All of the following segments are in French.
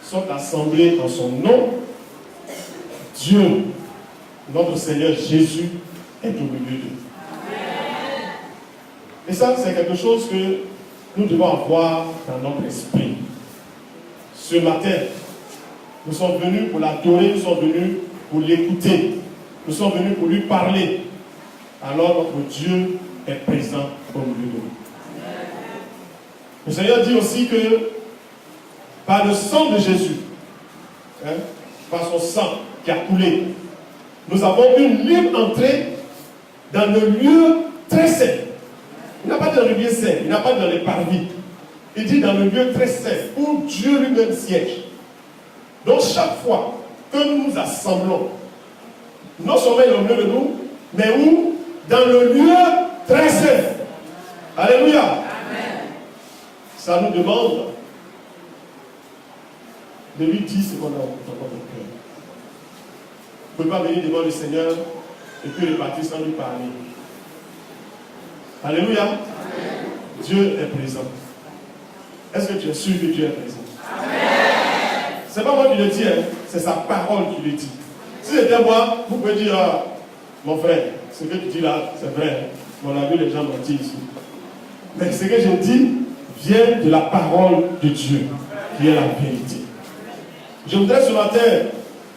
sont assemblés en son nom, Dieu, notre Seigneur Jésus, est au milieu d'eux. Et ça, c'est quelque chose que nous devons avoir dans notre esprit. Ce matin, nous sommes venus pour l'adorer, nous sommes venus pour l'écouter, nous sommes venus pour lui parler. Alors notre Dieu est présent au milieu de nous. Le Seigneur dit aussi que par le sang de Jésus, par son sang qui a coulé, nous avons une libre entrée dans le lieu très saint. Il n'a pas dit dans le lieu saint, il n'a pas dit dans les parvis. Il dit dans le lieu très saint, où Dieu lui-même siège. Donc chaque fois que nous nous assemblons, non seulement au milieu de nous, mais où? Dans le lieu très saint. Alléluia. Amen. Ça nous demande de lui dire ce qu'on a dans notre cœur. Vous ne pouvez pas venir devant le Seigneur et puis repartir sans lui parler. Alléluia. Amen. Dieu est présent. Est-ce que tu es sûr que Dieu est présent? Amen. C'est pas moi qui le dis, hein, c'est sa parole qui le dit. Si c'était moi, vous pouvez dire, mon frère, ce que tu dis là, c'est vrai. On a vu les gens mentir ici. Mais ce que je dis vient de la parole de Dieu, qui est la vérité. Je voudrais ce matin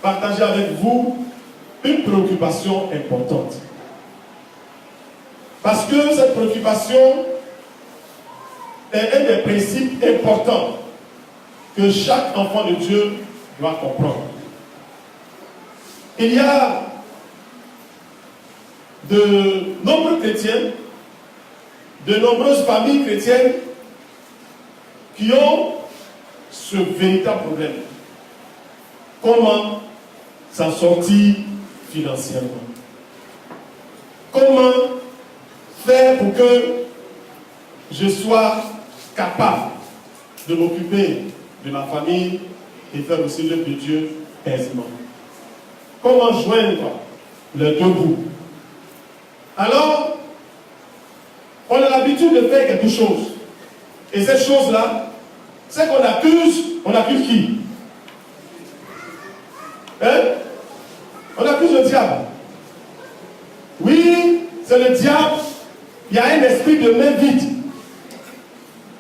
partager avec vous une préoccupation importante. Parce que cette préoccupation est un des principes importants que chaque enfant de Dieu doit comprendre. Il y a de nombreux chrétiens, de nombreuses familles chrétiennes qui ont ce véritable problème. Comment s'en sortir financièrement? Comment faire pour que je sois capable de m'occuper de ma famille et faire aussi l'œuvre de Dieu aisément? Comment joindre les deux bouts? Alors, on a l'habitude de faire quelque chose. Et cette chose-là, c'est qu'on accuse. On accuse qui? On accuse le diable. Oui, c'est le diable. Il y a un esprit de main vide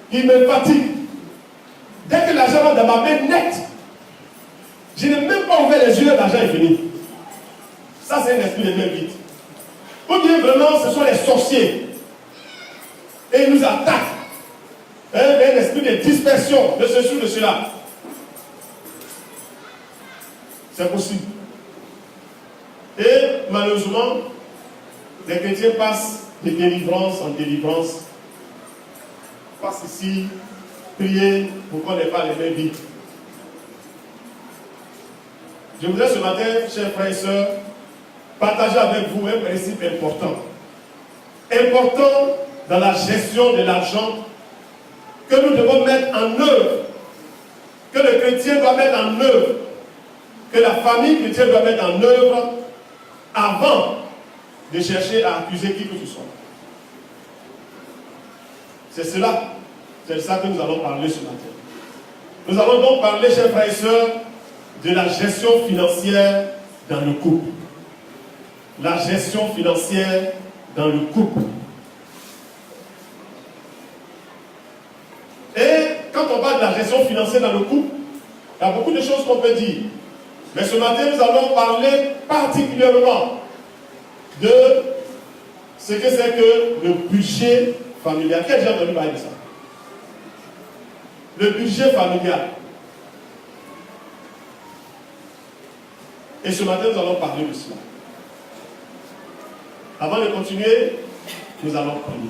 qui me fatigue. Dès que l'argent va dans ma main nette, je n'ai même pas ouvert les yeux, l'argent est fini. Ça, c'est un esprit de main vide. Ou bien vraiment, ce sont les sorciers. Et ils nous attaquent. Un esprit de dispersion, de ceci ou de cela. C'est possible. Et malheureusement, les chrétiens passent de délivrance en délivrance. Passent ici, prier pour qu'on n'ait pas les mains vides. Je voudrais ce matin, chers frères et sœurs, partager avec vous un principe important. Important dans la gestion de l'argent que nous devons mettre en œuvre, que le chrétien doit mettre en œuvre, que la famille chrétienne doit mettre en œuvre avant de chercher à accuser qui que ce soit. C'est cela, c'est de ça que nous allons parler ce matin. Nous allons donc parler, chers frères et sœurs, de la gestion financière dans le couple. La gestion financière dans le couple. Et quand on parle de la gestion financière dans le couple, il y a beaucoup de choses qu'on peut dire. Mais ce matin, nous allons parler particulièrement de ce que c'est que le budget familial. Qui a déjà entendu parler de ça? Le budget familial. Et ce matin, nous allons parler de cela. Avant de continuer, nous allons prier.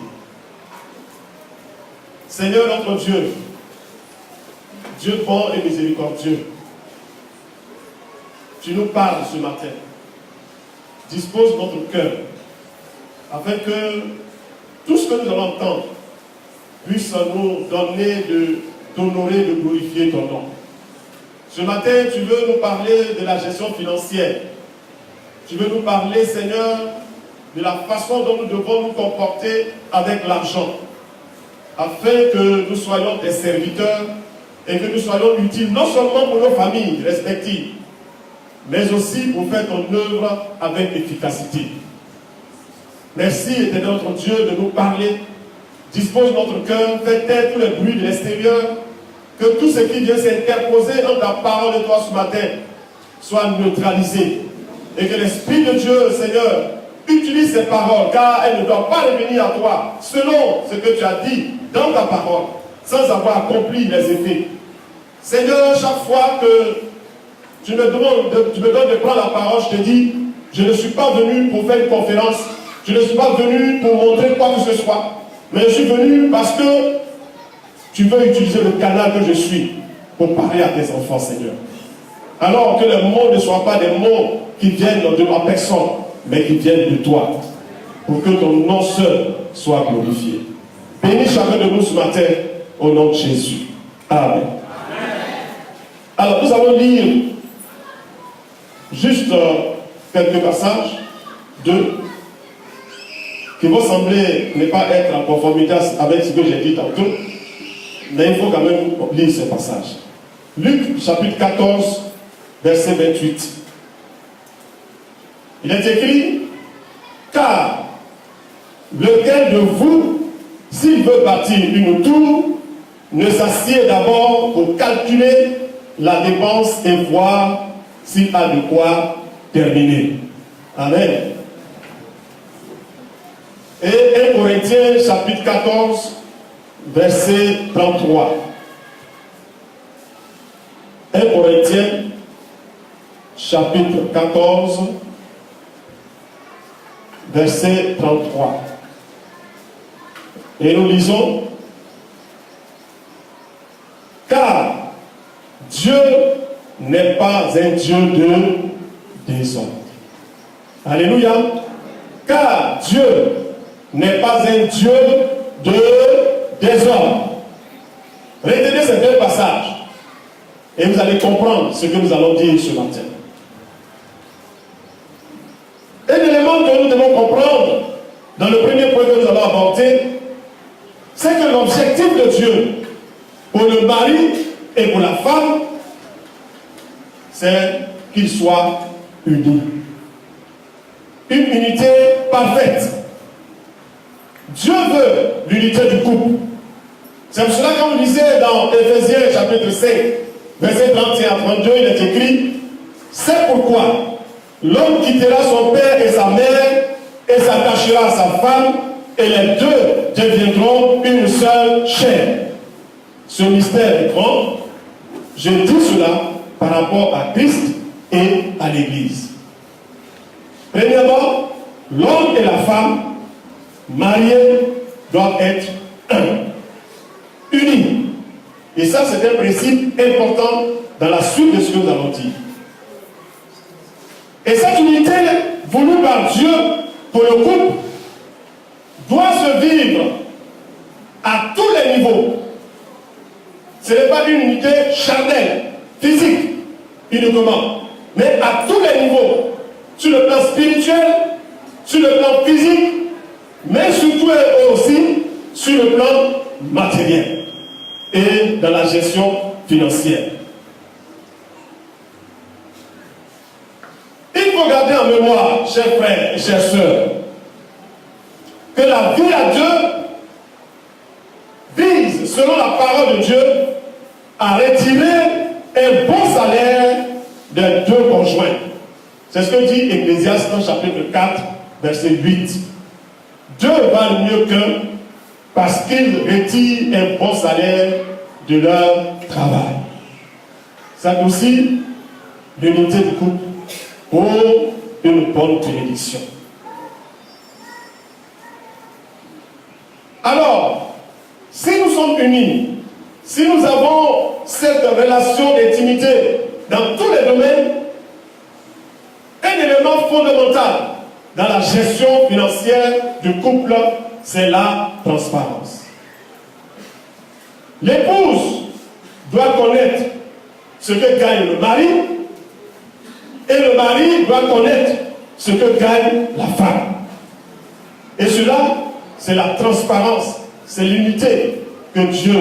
Seigneur notre Dieu, Dieu bon et miséricordieux, tu nous parles ce matin. Dispose notre cœur afin que tout ce que nous allons entendre puisse nous donner d'honorer, de glorifier ton nom. Ce matin, tu veux nous parler de la gestion financière. Tu veux nous parler, Seigneur, de la façon dont nous devons nous comporter avec l'argent, afin que nous soyons des serviteurs et que nous soyons utiles non seulement pour nos familles respectives, mais aussi pour faire ton œuvre avec efficacité. Merci, éternel notre Dieu, de nous parler. Dispose notre cœur, fais taire tous les bruits de l'extérieur, que tout ce qui vient s'interposer dans ta parole de toi ce matin soit neutralisé. Et que l'Esprit de Dieu, Seigneur, utilise ces paroles, car elles ne doivent pas revenir à toi, selon ce que tu as dit dans ta parole, sans avoir accompli les effets. Seigneur, chaque fois que tu me donnes de prendre la parole, je te dis, je ne suis pas venu pour faire une conférence, je ne suis pas venu pour montrer quoi que ce soit, mais je suis venu parce que tu veux utiliser le canal que je suis pour parler à tes enfants, Seigneur. Alors que les mots ne soient pas des mots qui viennent de ma personne, mais qui viennent de toi, pour que ton nom seul soit glorifié. Bénis chacun de nous ce matin, au nom de Jésus. Amen. Alors, nous allons lire juste quelques passages, qui vont sembler ne pas être en conformité avec ce que j'ai dit tantôt, mais il faut quand même lire ce passage. Luc, chapitre 14, verset 28. Il est écrit, car lequel de vous, s'il veut bâtir une tour, ne s'assied d'abord pour calculer la dépense et voir s'il a de quoi terminer. Amen. Et 1 Corinthiens chapitre 14, verset 33. 1 Corinthiens chapitre 14, verset 33. Et nous lisons, car Dieu n'est pas un Dieu de désordre. Alléluia. Car Dieu n'est pas un Dieu de désordre. Retenez ces deux passages et vous allez comprendre ce que nous allons dire ce matin. Un élément que nous devons comprendre dans le premier point que nous allons aborder, c'est que l'objectif de Dieu pour le mari et pour la femme, c'est qu'ils soient unis. Une unité parfaite. Dieu veut l'unité du couple. C'est pour cela que quand vous lisez dans Éphésiens chapitre 5, verset 31 à 32, il est écrit, c'est pourquoi l'homme quittera son père et sa mère et s'attachera à sa femme et les deux deviendront une seule chair. Ce mystère est grand. Je dis cela par rapport à Christ et à l'Église. Premièrement, l'homme et la femme mariés doivent être un, unis. Et ça, c'est un principe important dans la suite de ce que nous allons dire. Et cette unité voulue par Dieu pour le couple doit se vivre à tous les niveaux. Ce n'est pas une unité charnelle, physique, uniquement, mais à tous les niveaux, sur le plan spirituel, sur le plan physique, mais surtout et aussi sur le plan matériel et dans la gestion financière. Il faut garder en mémoire, chers frères et chères sœurs, que la vie à Dieu vise, selon la parole de Dieu, à retirer un bon salaire des deux conjoints. C'est ce que dit Ecclésiaste dans chapitre 4, verset 8. Deux valent mieux qu'un parce qu'ils retirent un bon salaire de leur travail. C'est aussi l'unité du couple pour une bonne bénédiction. Alors, si nous sommes unis, si nous avons cette relation d'intimité dans tous les domaines, un élément fondamental dans la gestion financière du couple, c'est la transparence. L'épouse doit connaître ce que gagne le mari et le mari doit connaître ce que gagne la femme. Et cela, c'est la transparence, c'est l'unité que Dieu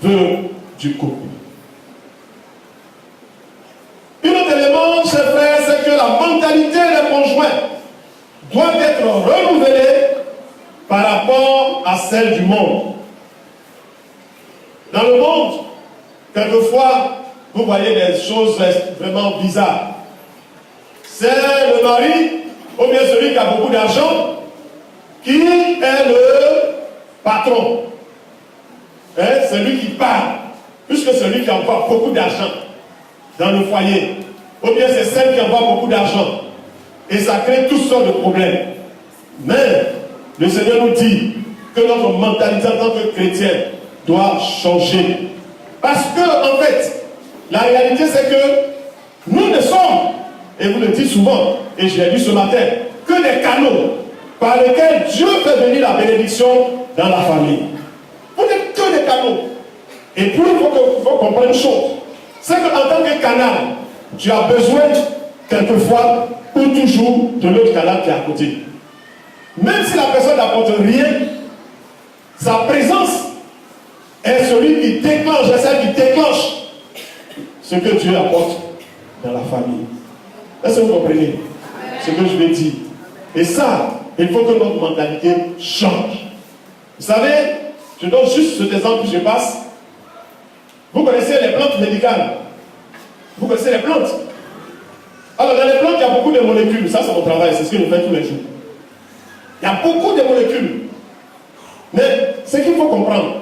veut du couple. Un autre élément, chers frères, c'est que la mentalité des conjoints doit être renouvelée par rapport à celle du monde. Dans le monde, quelquefois, vous voyez des choses vraiment bizarres. C'est le mari, ou bien celui qui a beaucoup d'argent, qui est le patron. C'est lui qui parle, plus que celui qui envoie beaucoup d'argent dans le foyer. Ou bien c'est celle qui envoie beaucoup d'argent. Et ça crée toutes sortes de problèmes. Mais le Seigneur nous dit que notre mentalité en tant que chrétien doit changer. Parce que, en fait, la réalité c'est que nous ne sommes, et vous le dites souvent, et je l'ai dit ce matin, que des canaux par lesquels Dieu fait venir la bénédiction dans la famille. Vous n'êtes que des canaux. Et puis, il faut comprendre une chose. C'est qu'en tant que canal, tu as besoin, quelquefois, ou toujours, de l'autre canal qui est à côté. Même si la personne n'apporte rien, sa présence est celui qui déclenche, est celle qui déclenche ce que Dieu apporte dans la famille. Est-ce que vous comprenez ce que je vais dire? Et ça, il faut que notre mentalité change. Vous savez, je donne juste cet exemple que je passe. Vous connaissez les plantes médicales. Vous connaissez les plantes. Alors, dans les plantes, il y a beaucoup de molécules. Ça, c'est mon travail. C'est ce que je fais tous les jours. Il y a beaucoup de molécules. Mais ce qu'il faut comprendre,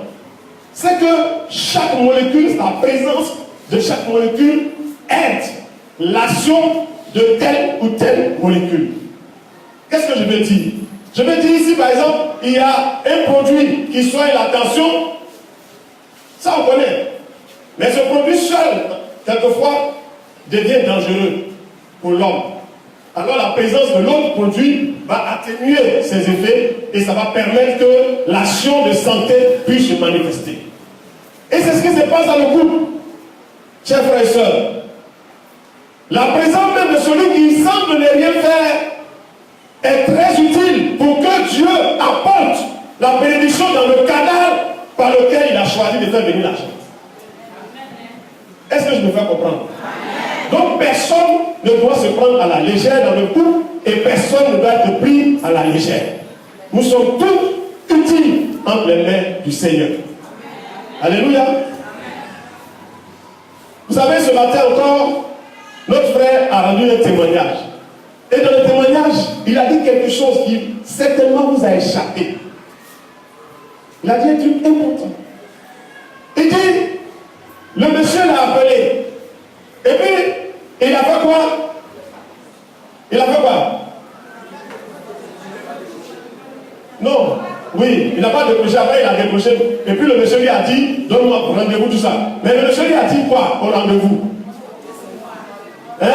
c'est que chaque molécule, la présence de chaque molécule aide l'action de telle ou telle molécule. Qu'est-ce que je veux dire? Je veux dire ici, par exemple, il y a un produit qui soigne la tension. Ça, on connaît. Mais ce produit seul, quelquefois, devient dangereux pour l'homme. Alors la présence de l'autre produit va atténuer ses effets et ça va permettre que l'action de santé puisse se manifester. Et c'est ce qui se passe dans le couple, chers frères et sœurs. La présence même de celui qui semble ne rien faire est très utile pour que Dieu apporte la bénédiction dans le canal par lequel il a choisi de faire venir l'argent. Est-ce que je me fais comprendre? Donc personne ne doit se prendre à la légère dans le couple et personne ne doit être pris à la légère. Nous sommes tous utiles entre les mains du Seigneur. Alléluia. Vous savez, ce matin encore, notre frère a rendu un témoignage. Et dans le témoignage, il a dit quelque chose qui certainement vous a échappé. Il a dit un truc important. Il dit, le monsieur l'a appelé. Et puis, il a fait quoi? Il a fait quoi? Non, oui, il n'a pas décroché. Après, il a décroché. Et puis, le monsieur lui a dit, donne-moi rendez-vous, tout ça. Mais le monsieur lui a dit quoi au rendez-vous? Hein?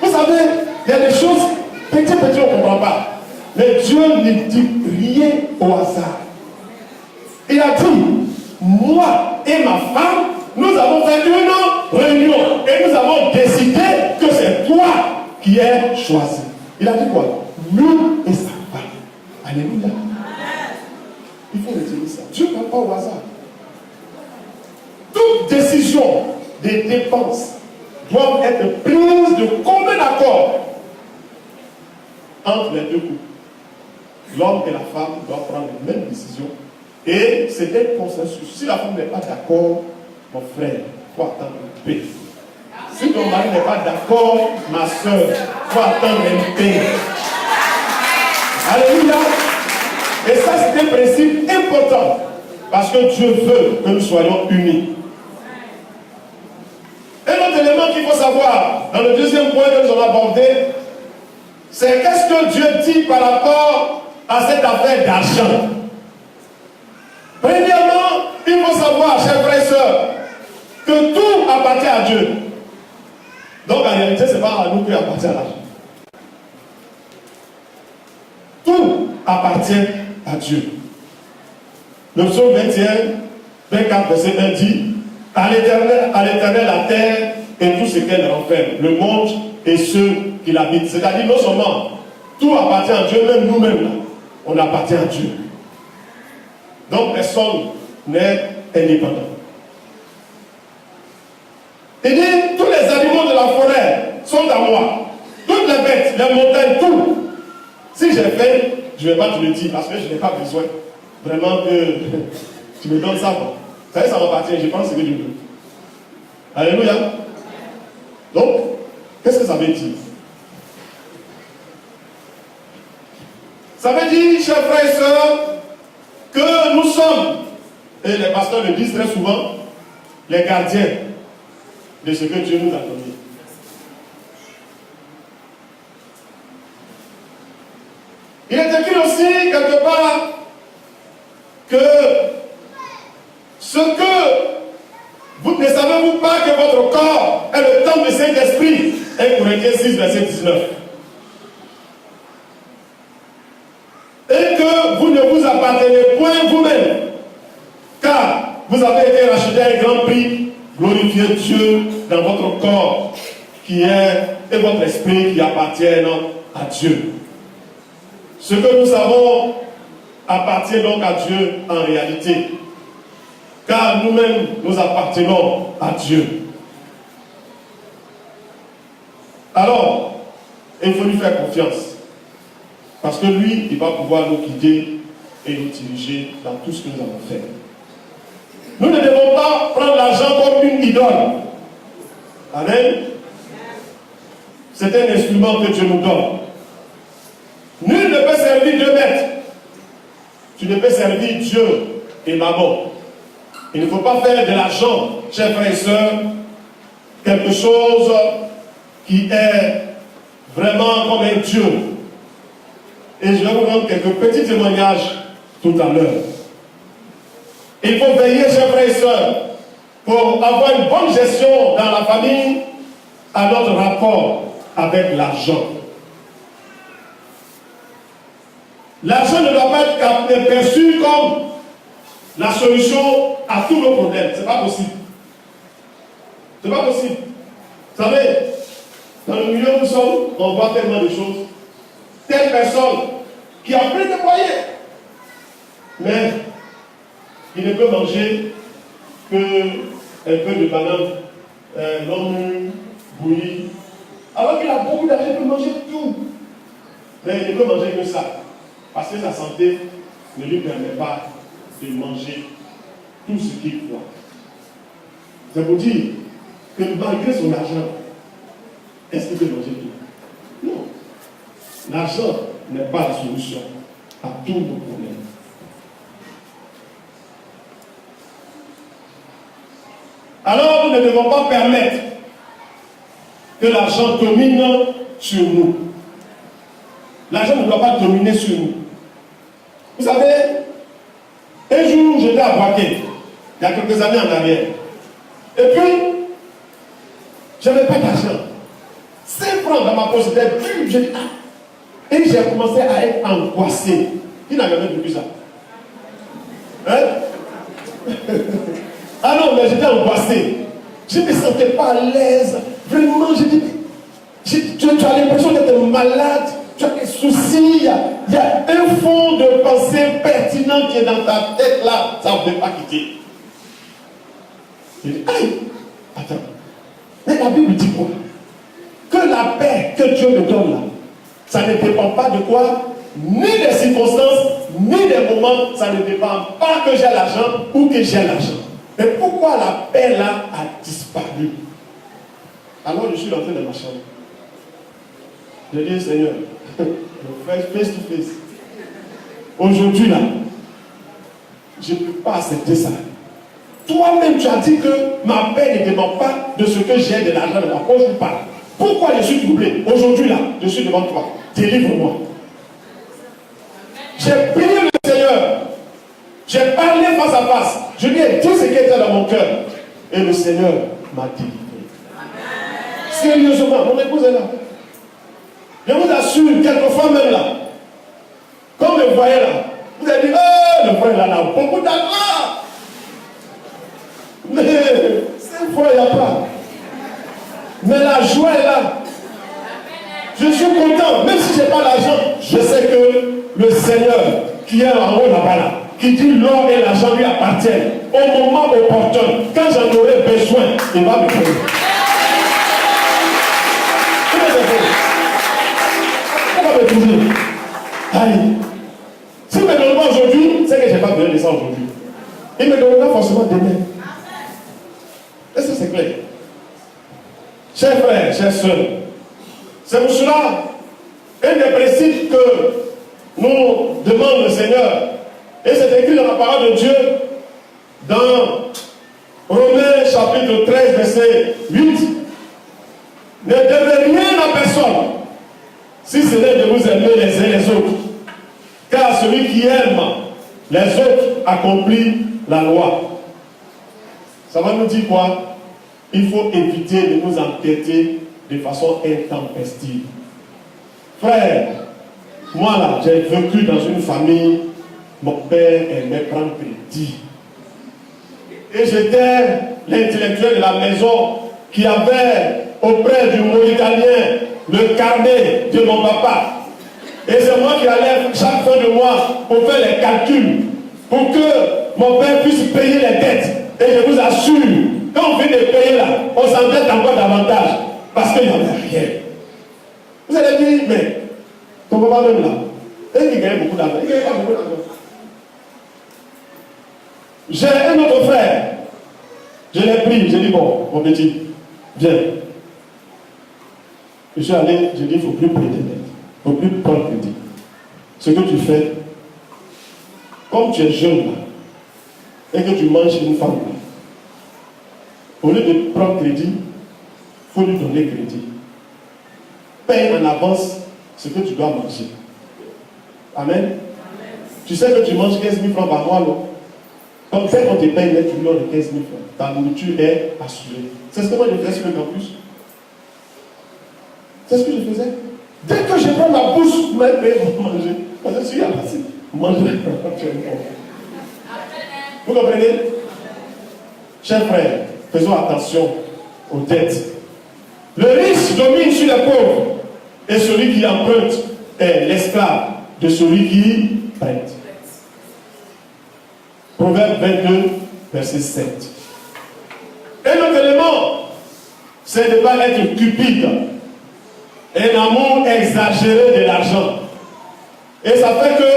Vous savez, il y a des choses, petit, on ne comprend pas. Mais Dieu ne dit rien au hasard. Il a dit, moi et ma femme, nous avons fait une réunion et nous avons décidé que c'est toi qui es choisi. Il a dit quoi? Lui et sa femme. Alléluia. Il faut retenir ça. Dieu ne parle pas au hasard. Toute décision des dépenses doit être prise de commun accord entre les deux couples. L'homme et la femme doivent prendre les mêmes décisions. Et c'est un consensus. Si la femme n'est pas d'accord, mon frère, il faut attendre une paix. Si ton mari n'est pas d'accord, ma soeur, il faut attendre une paix. Alléluia. Et ça, c'est un principe important. Parce que Dieu veut que nous soyons unis. Un autre élément qu'il faut savoir, dans le deuxième point que nous allons aborder, c'est qu'est-ce que Dieu dit par rapport à cette affaire d'argent. Premièrement, il faut savoir, chers frères et sœurs, que tout appartient à Dieu. Donc en réalité, ce n'est pas à nous qui appartient à l'argent. Tout appartient à Dieu. Le psaume 21, 24, verset 1 dit, à l'Éternel la terre et tout ce qu'elle renferme, le monde et ceux qui l'habitent. C'est-à-dire non seulement Tout appartient à Dieu, même nous-mêmes, là, on appartient à Dieu. Donc personne n'est indépendant. Il dit, tous les animaux de la forêt sont à moi. Toutes les bêtes, les montagnes, tout. Si j'ai faim, je ne vais pas te le dire parce que je n'ai pas besoin. Vraiment que tu me donnes ça. Quoi. Vous savez, ça m'appartient, je pense que Dieu veut. Alléluia. Donc, qu'est-ce que ça veut dire? Ça veut dire, chers frères et sœurs, que nous sommes, et les pasteurs le disent très souvent, les gardiens de ce que Dieu nous a donné. Il est écrit aussi, quelque part, que ce que vous ne savez-vous pas que votre corps est le temple du Saint-Esprit. 1 Corinthiens 6, verset 19. Et que vous ne vous appartenez point vous-même, car vous avez été racheté à un grand prix. Glorifiez Dieu dans votre corps qui est, et votre esprit qui appartiennent à Dieu. Ce que nous savons appartient donc à Dieu en réalité. Car nous-mêmes, nous appartenons à Dieu. Alors, il faut lui faire confiance. Parce que lui, il va pouvoir nous guider et nous diriger dans tout ce que nous allons faire. Nous ne devons pas prendre l'argent comme une idole. Amen. C'est un instrument que Dieu nous donne. Nul ne peut servir deux maîtres. Tu ne peux servir Dieu et maman. Il ne faut pas faire de l'argent, chers frères et sœurs, quelque chose qui est vraiment comme un Dieu. Et je vais vous rendre quelques petits témoignages tout à l'heure. Il faut veiller, chers frères et sœurs, pour avoir une bonne gestion dans la famille à notre rapport avec l'argent. L'argent ne doit pas être perçu comme la solution à tous nos problèmes. Ce n'est pas possible. Ce n'est pas possible. Vous savez, dans le milieu où nous sommes, on voit tellement de choses. Telle personne qui a plein de moyens, mais il ne peut manger que un peu de banane, longue, bouillie. Alors qu'il a beaucoup d'argent, il peut manger tout. Mais il ne peut manger que ça. Parce que sa santé ne lui permet pas de manger tout ce qu'il doit. C'est pour dire que malgré son argent, est-ce qu'il peut manger tout? Non. L'argent n'est pas la solution à tous nos problèmes. Alors, nous ne devons pas permettre que l'argent domine sur nous. L'argent ne doit pas dominer sur nous. Vous savez, un jour, j'étais à Boaké, il y a quelques années en arrière. Et puis, je n'avais pas d'argent. 5 francs dans ma poche, c'était plus. J'ai dit, ah. Et j'ai commencé à être angoissé. Qui n'a jamais vécu ça? Hein? Ah non, mais j'étais angoissé. Je ne me sentais pas à l'aise. Vraiment, j'ai dit, tu as l'impression d'être malade. Tu as des soucis, il y a un fond de pensée pertinent qui est dans ta tête là, ça ne veut pas quitter. Je dis, aïe, attends, mais la Bible dit quoi? Que la paix que Dieu me donne là, ça ne dépend pas de quoi? Ni des circonstances, ni des moments, ça ne dépend pas que j'ai l'argent ou que j'ai l'argent. Mais pourquoi la paix là a disparu? Alors je suis rentré dans ma chambre. Je dis, Seigneur, face to face. Aujourd'hui là, je ne peux pas accepter ça. Toi-même, tu as dit que ma paix ne dépend pas de ce que j'ai de l'argent de ma poche ou pas. Pourquoi je suis troublé? Aujourd'hui là, je suis devant toi. Délivre-moi. J'ai prié le Seigneur. J'ai parlé face à face. Je lui ai dit ce qui était dans mon cœur. Et le Seigneur m'a délivré. Sérieusement, mon épouse est là. Je vous assure, quelquefois même là, comme vous me voyez là, vous avez dit, oh, le frère là, a beaucoup d'argent. Mais cette fois, il n'y a pas. Mais la joie est là. Je suis content, même si je n'ai pas l'argent, je sais que le Seigneur qui est en haut là-bas, là, qui dit l'or et l'argent lui appartiennent, au moment opportun, quand j'en aurai besoin, il va me payer. Il va me payer. Allez. S'il ne me donne pas aujourd'hui, c'est que je n'ai pas besoin de ça aujourd'hui. Il me donnera forcément demain. Est-ce que c'est clair? Chers frères, chers sœurs, c'est pour cela, un des principes que nous demande le Seigneur, et c'est écrit dans la parole de Dieu, dans Romains chapitre 13, verset 8, ne devez rien à personne, si ce n'est de vous aimer les uns les autres. Car celui qui aime les autres accomplit la loi. Ça va nous dire quoi? Il faut éviter de nous entêter de façon intempestive. Frère, moi là, j'ai vécu dans une famille, mon père aimait prendre crédit. Et j'étais l'intellectuel de la maison qui avait auprès du Mauritanien le carnet de mon papa. Et c'est moi qui allais chaque fin de mois pour faire les calculs, pour que mon père puisse payer les dettes. Et je vous assure, quand on vient de payer là, on s'endette encore davantage, parce qu'il n'y en a rien. Vous allez dire, mais ton papa même là, il gagne beaucoup d'argent. Il gagne pas beaucoup d'argent. J'ai un autre frère. Je l'ai pris, j'ai dit, bon, mon petit, viens. Je suis allé, j'ai dit, il ne faut plus payer des dettes. Il ne faut plus prendre crédit. Ce que tu fais, comme tu es jeune là, et que tu manges une femme là, au lieu de prendre crédit, il faut lui donner crédit. Paye en avance ce que tu dois manger. Amen. Amen. Tu sais que tu manges 15 000 francs par mois, non? Comme ça, quand tu payes, tu lui donnes 15 000 francs. Ta nourriture est assurée. C'est ce que moi je faisais sur le campus. C'est ce que je faisais. Dès que je prends ma bouche, je vais payer pour manger. Parce que je suis assis. Manger. Vous comprenez? Chers frères, faisons attention aux dettes. Le riche domine sur les pauvres. Et celui qui emprunte est l'esclave de celui qui prête. Proverbe 22, verset 7. Un autre élément, c'est de ne pas être cupide. Un amour exagéré de l'argent. Et ça fait que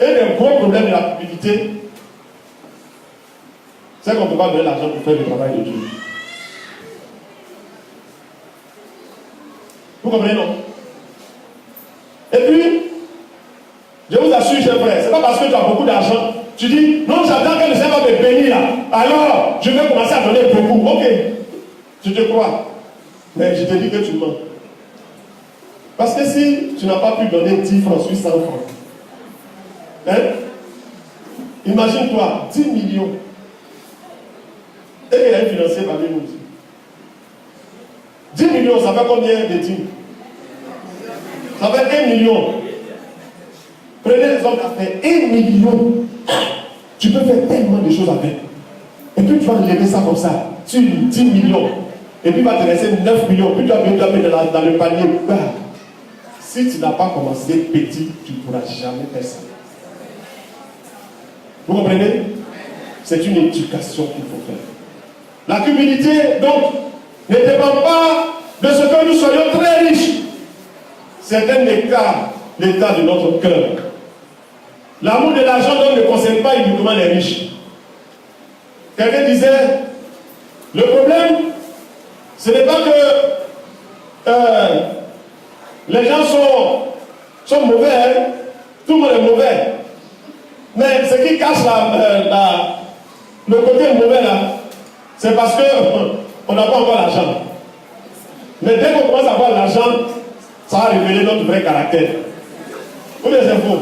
un des gros problèmes de la cupidité, c'est qu'on ne peut pas donner l'argent pour faire le travail de Dieu. Vous comprenez, non? Et puis, je vous assure, chers frères, ce n'est pas parce que tu as beaucoup d'argent, tu dis, non, j'attends que le Seigneur va me bénir là. Alors, je vais commencer à donner beaucoup. Ok, je te crois. Mais je te dis que tu mens. Parce que si tu n'as pas pu donner 10 francs sur 100 francs, hein? Imagine-toi, 10 millions. Et il y a un financier parmi nous aussi. 10 millions, ça fait combien de dîmes? Ça fait 1 million. Prenez les hommes d'affaires, 1 million. Tu peux faire tellement de choses avec. Et puis tu vas enlever ça comme ça, sur 10 millions. Et puis il va te laisser 9 millions. Puis tu vas mettre dans le panier. Si tu n'as pas commencé petit, tu ne pourras jamais faire ça. Vous comprenez? C'est une éducation qu'il faut faire. La cupidité, donc, ne dépend pas de ce que nous soyons très riches. C'est un état, l'état de notre cœur. L'amour de l'argent donc ne concerne pas uniquement les riches. Quelqu'un disait, le problème, ce n'est pas que les gens sont mauvais, hein? Tout le monde est mauvais. Mais ce qui cache le côté mauvais là, c'est parce qu'on n'a pas encore l'argent. Mais dès qu'on commence à avoir l'argent, ça va révéler notre vrai caractère. Vous les infos.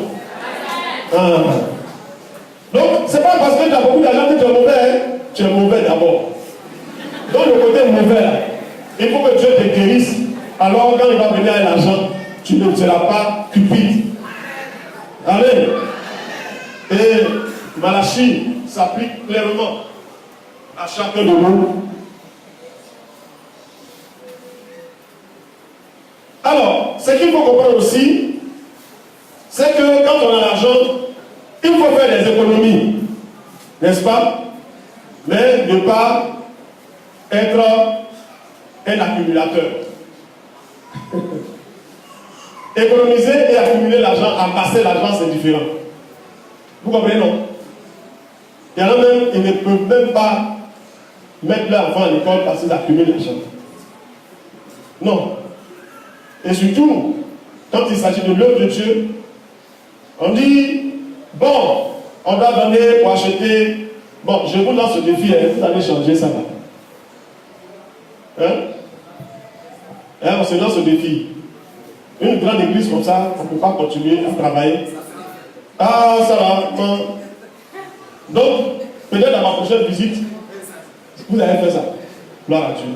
Donc, c'est pas parce que tu as beaucoup d'argent que tu es mauvais, hein? Tu es mauvais d'abord. Donc, le côté mauvais là, il faut que Dieu te guérisse. Alors, quand il va venir à l'argent, tu ne seras pas cupide. Amen. Et Malachie s'applique clairement à chacun de nous. ce qu'il faut comprendre aussi, c'est que quand on a l'argent, il faut faire des économies, n'est-ce pas? Mais ne pas être un accumulateur. Économiser et accumuler l'argent, amasser l'argent, c'est différent. Vous comprenez, non? Il y en a même, ils ne peuvent même pas mettre leur enfant à l'école parce qu'ils accumulent l'argent. Non. Et surtout, quand il s'agit de l'œuvre de Dieu, on dit, bon, on doit donner pour acheter. Bon, je vous lance ce défi, hein, vous allez changer ça là. On se lance ce défi. Une grande église comme ça, on ne peut pas continuer à travailler. Ah, ça va. Non. Donc, peut-être dans ma prochaine visite, vous allez faire ça. Gloire à Dieu.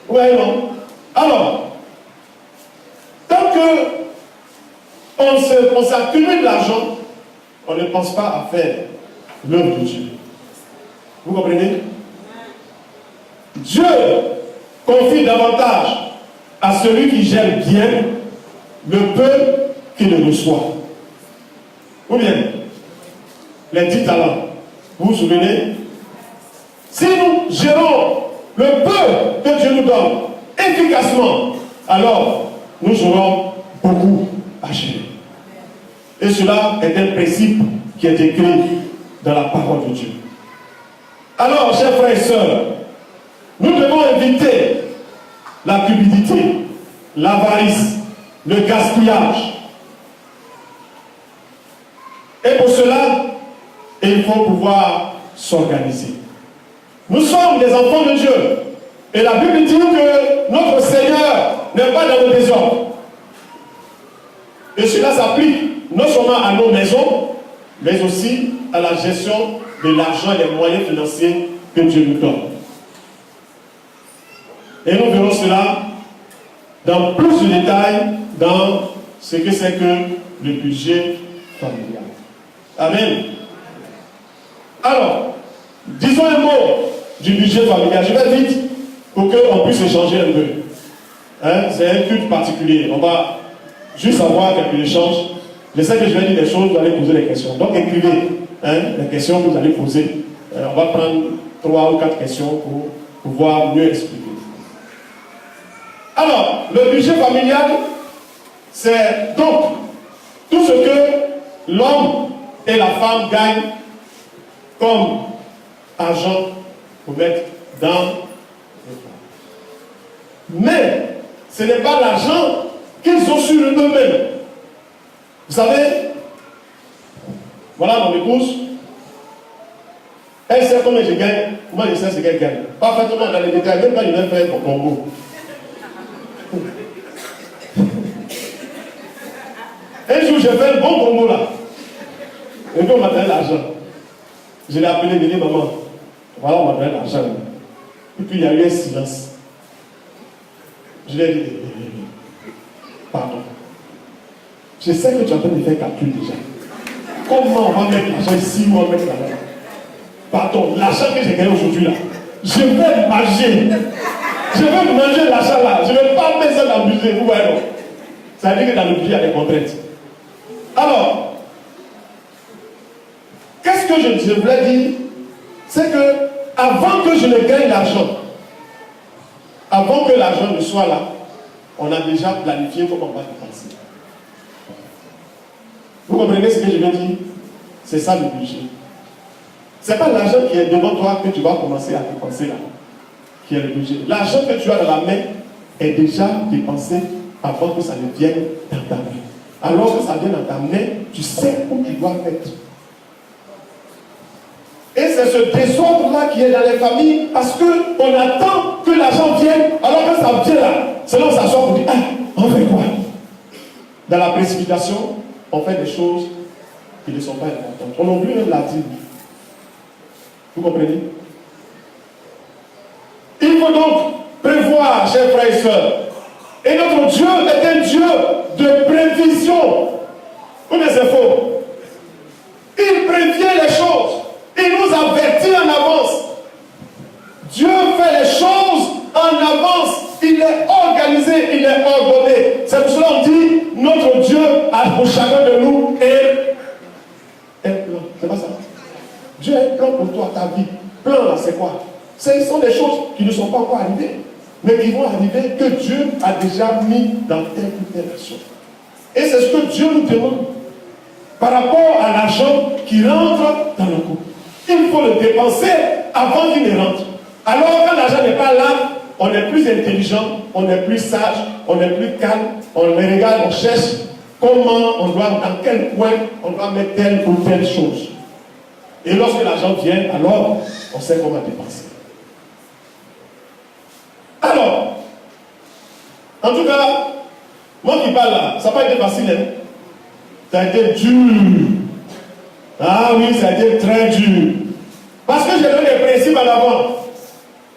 Oui, non. Alors, tant que on s'accumule de l'argent, on ne pense pas à faire l'œuvre de Dieu. Vous comprenez? Dieu confie davantage à celui qui gère bien le peu qu'il reçoit. Ou bien, les 10 talents. Vous vous souvenez? Si nous gérons le peu que Dieu nous donne efficacement, alors nous aurons beaucoup à gérer. Et cela est un principe qui est écrit dans la parole de Dieu. Alors, chers frères et sœurs, nous devons éviter la cupidité, l'avarice, le gaspillage. Et pour cela, il faut pouvoir s'organiser. Nous sommes des enfants de Dieu. Et la Bible dit que notre Seigneur n'est pas dans le désordre. Et cela s'applique non seulement à nos maisons, mais aussi à la gestion de l'argent et des moyens financiers que Dieu nous donne. Et nous verrons cela dans plus de détails dans ce que c'est que le budget familial. Amen. Alors, disons un mot du budget familial. Je vais vite pour qu'on puisse échanger un peu. Hein? C'est un culte particulier. On va juste avoir quelques échanges. Je sais que je vais dire des choses, vous allez poser des questions. Donc écrivez les questions que vous allez poser. On va prendre 3 ou 4 questions pour pouvoir mieux expliquer. Alors, le budget familial, c'est donc tout ce que l'homme et la femme gagnent comme argent pour mettre dans le foyer. Mais ce n'est pas l'argent qu'ils ont sur eux-mêmes. Vous savez, voilà mon épouse. Elle sait combien je gagne. Moi, je sais ce qu'elle gagne. Parfaitement dans les détails, même quand je vais faire mon combo. Un jour, j'ai fait un bon combo là. Et puis on m'a donné l'argent. Je l'ai appelé, je lui ai dit, maman, voilà, on m'a donné l'argent. Et puis il y a eu un silence. Je lui ai dit, pardon. Je sais que tu es en train de faire calcul déjà. Comment on va mettre l'argent ici ou on va mettre là-bas? Pardon, l'argent que j'ai gagné aujourd'hui là, je vais manger. Je vais manger l'argent là. Je ne vais pas mettre ça dans le budget. Vous voyez, non? Ça veut dire que dans le budget, il y a des contraintes. Alors, qu'est-ce que je voulais dire? C'est que avant que je ne gagne l'argent, avant que l'argent ne soit là, on a déjà planifié comment on va dépenser. Vous comprenez ce que je veux dire? C'est ça le budget. Ce n'est pas l'argent qui est devant toi que tu vas commencer à dépenser là, qui est le budget. L'argent que tu as dans la main est déjà dépensé avant que ça ne vienne dans ta main. Alors que ça vient dans ta main, tu sais où tu dois mettre. Et c'est ce désordre-là qui est dans les familles parce qu'on attend que l'argent vienne, alors que ça vient là. C'est là où on s'assoit pour dire, ah, on fait quoi? Dans la précipitation, on fait des choses qui ne sont pas importantes. On oublie même la dîme. Vous comprenez? Il faut donc prévoir, chers frères et sœurs. Et notre Dieu est un Dieu de prévision. Ou bien c'est faux? Il prévient les choses. Il nous avertit en avance. Dieu fait les choses en avance. Il est organisé, il est ordonné. C'est pour un plan. C'est pas ça. Dieu a un plan pour toi, ta vie. Plan là, c'est quoi? Ce sont des choses qui ne sont pas encore arrivées, mais qui vont arriver, que Dieu a déjà mis dans telle ou telle action. Et c'est ce que Dieu nous demande par rapport à l'argent qui rentre dans le couple. Il faut le dépenser avant qu'il ne rentre. Alors quand l'argent n'est pas là, on est plus intelligent, on est plus sage, on est plus calme, on les regarde, on cherche comment on doit, dans quel coin on doit mettre telle ou telle chose. Et lorsque l'argent vient, alors on sait comment dépenser. Alors, en tout cas, moi qui parle là, ça n'a pas été facile, hein? Ça a été dur. Ah oui, ça a été très dur. Parce que j'ai donné des principes à l'avant.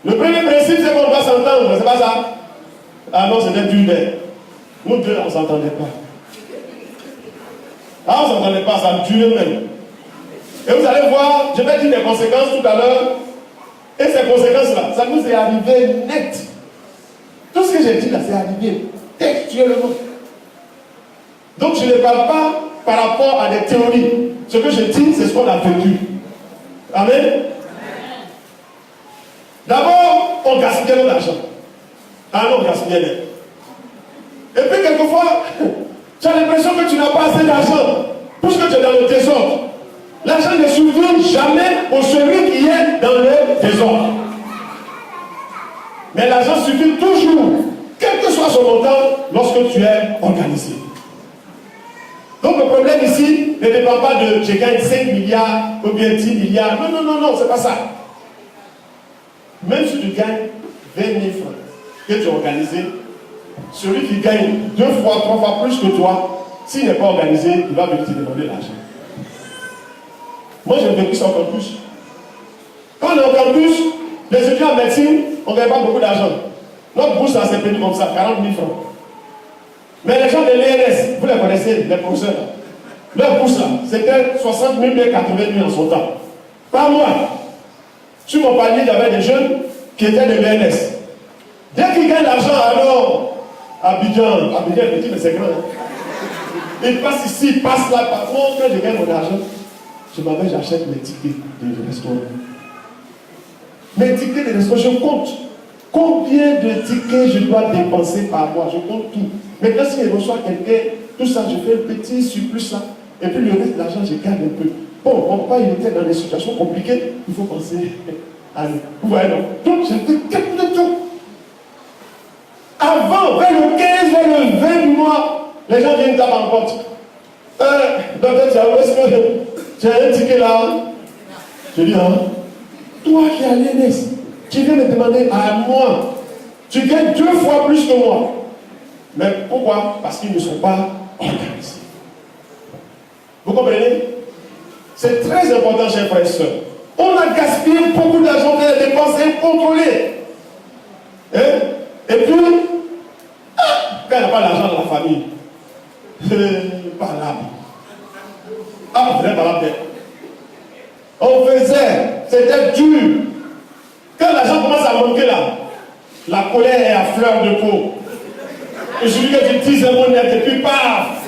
Le premier principe, c'est qu'on doit s'entendre, c'est pas ça? Ah non, c'était dur, mais nous deux, on ne s'entendait pas. Ah, on ne s'entendait pas, ça durait même. Et vous allez voir, je vais dire des conséquences tout à l'heure. Et ces conséquences-là, ça nous est arrivé net. Tout ce que j'ai dit là, c'est arrivé textuellement. Donc je ne parle pas par rapport à des théories. Ce que je dis, c'est ce qu'on a vécu. Amen. D'abord, on gaspillait notre argent. Ah non, on gaspillait. Et puis quelquefois, tu as l'impression que tu n'as pas assez d'argent. Puisque tu es dans le désordre. L'argent ne survient jamais au celui qui est dans le désordre. Mais l'argent suffit toujours, quel que soit son montant, lorsque tu es organisé. Donc le problème ici ne dépend pas de je gagne 5 milliards ou bien 10 milliards. Non, non, non, non, c'est pas ça. Même si tu gagnes 20 000 francs, que tu es organisé, celui qui gagne 2 fois, 3 fois plus que toi, s'il n'est pas organisé, il va venir te demander l'argent. Moi, j'ai vécu ça au campus. Quand on est au campus, les étudiants en médecine, on ne gagne pas beaucoup d'argent. Notre bourse, ça s'est payé comme ça, 40 000 francs. Mais les gens de l'ENS, vous les connaissez, les professeurs, leur bourse, c'était 60 000 et 80 000 en son temps. Par mois. Sur mon panier, il y avait des jeunes qui étaient de l'ENS. Dès qu'ils gagnent l'argent, alors, Abidjan est petit, mais c'est grand. Hein? Ils passent ici, ils passent là, par contre, quand je gagne mon argent, j'achète mes tickets de restaurant. Mes tickets de restaurant, je compte. Combien de tickets je dois dépenser par mois? Je compte tout. Maintenant, si je reçois quelqu'un, tout ça, je fais un petit surplus là. Et puis le reste de l'argent, je garde un peu. Bon, mon papa, il était dans des situations compliquées. Il faut penser à lui. Vous voyez, non? Donc, je fais tout. Avant, vers le 15, vers le 20 du mois, les gens viennent taper en porte. Docteur, est-ce que tu as un ticket là? Je dis, hein? Toi qui es à l'ENS, tu viens me demander à moi. Tu gagnes 2 fois plus que moi. Mais pourquoi? Parce qu'ils ne sont pas organisés. Vous comprenez? C'est très important, chers frères et sœurs. On a gaspillé beaucoup d'argent pour les dépenses incontrôlées. Hein? Et puis, quand il n'y a pas d'argent dans la famille, pas là. Ah, vous êtes pas là. On faisait, c'était dur. Quand l'argent commence à manquer là, la colère est à fleur de peau. Et celui que tu dis, c'est mon net, et puis paf!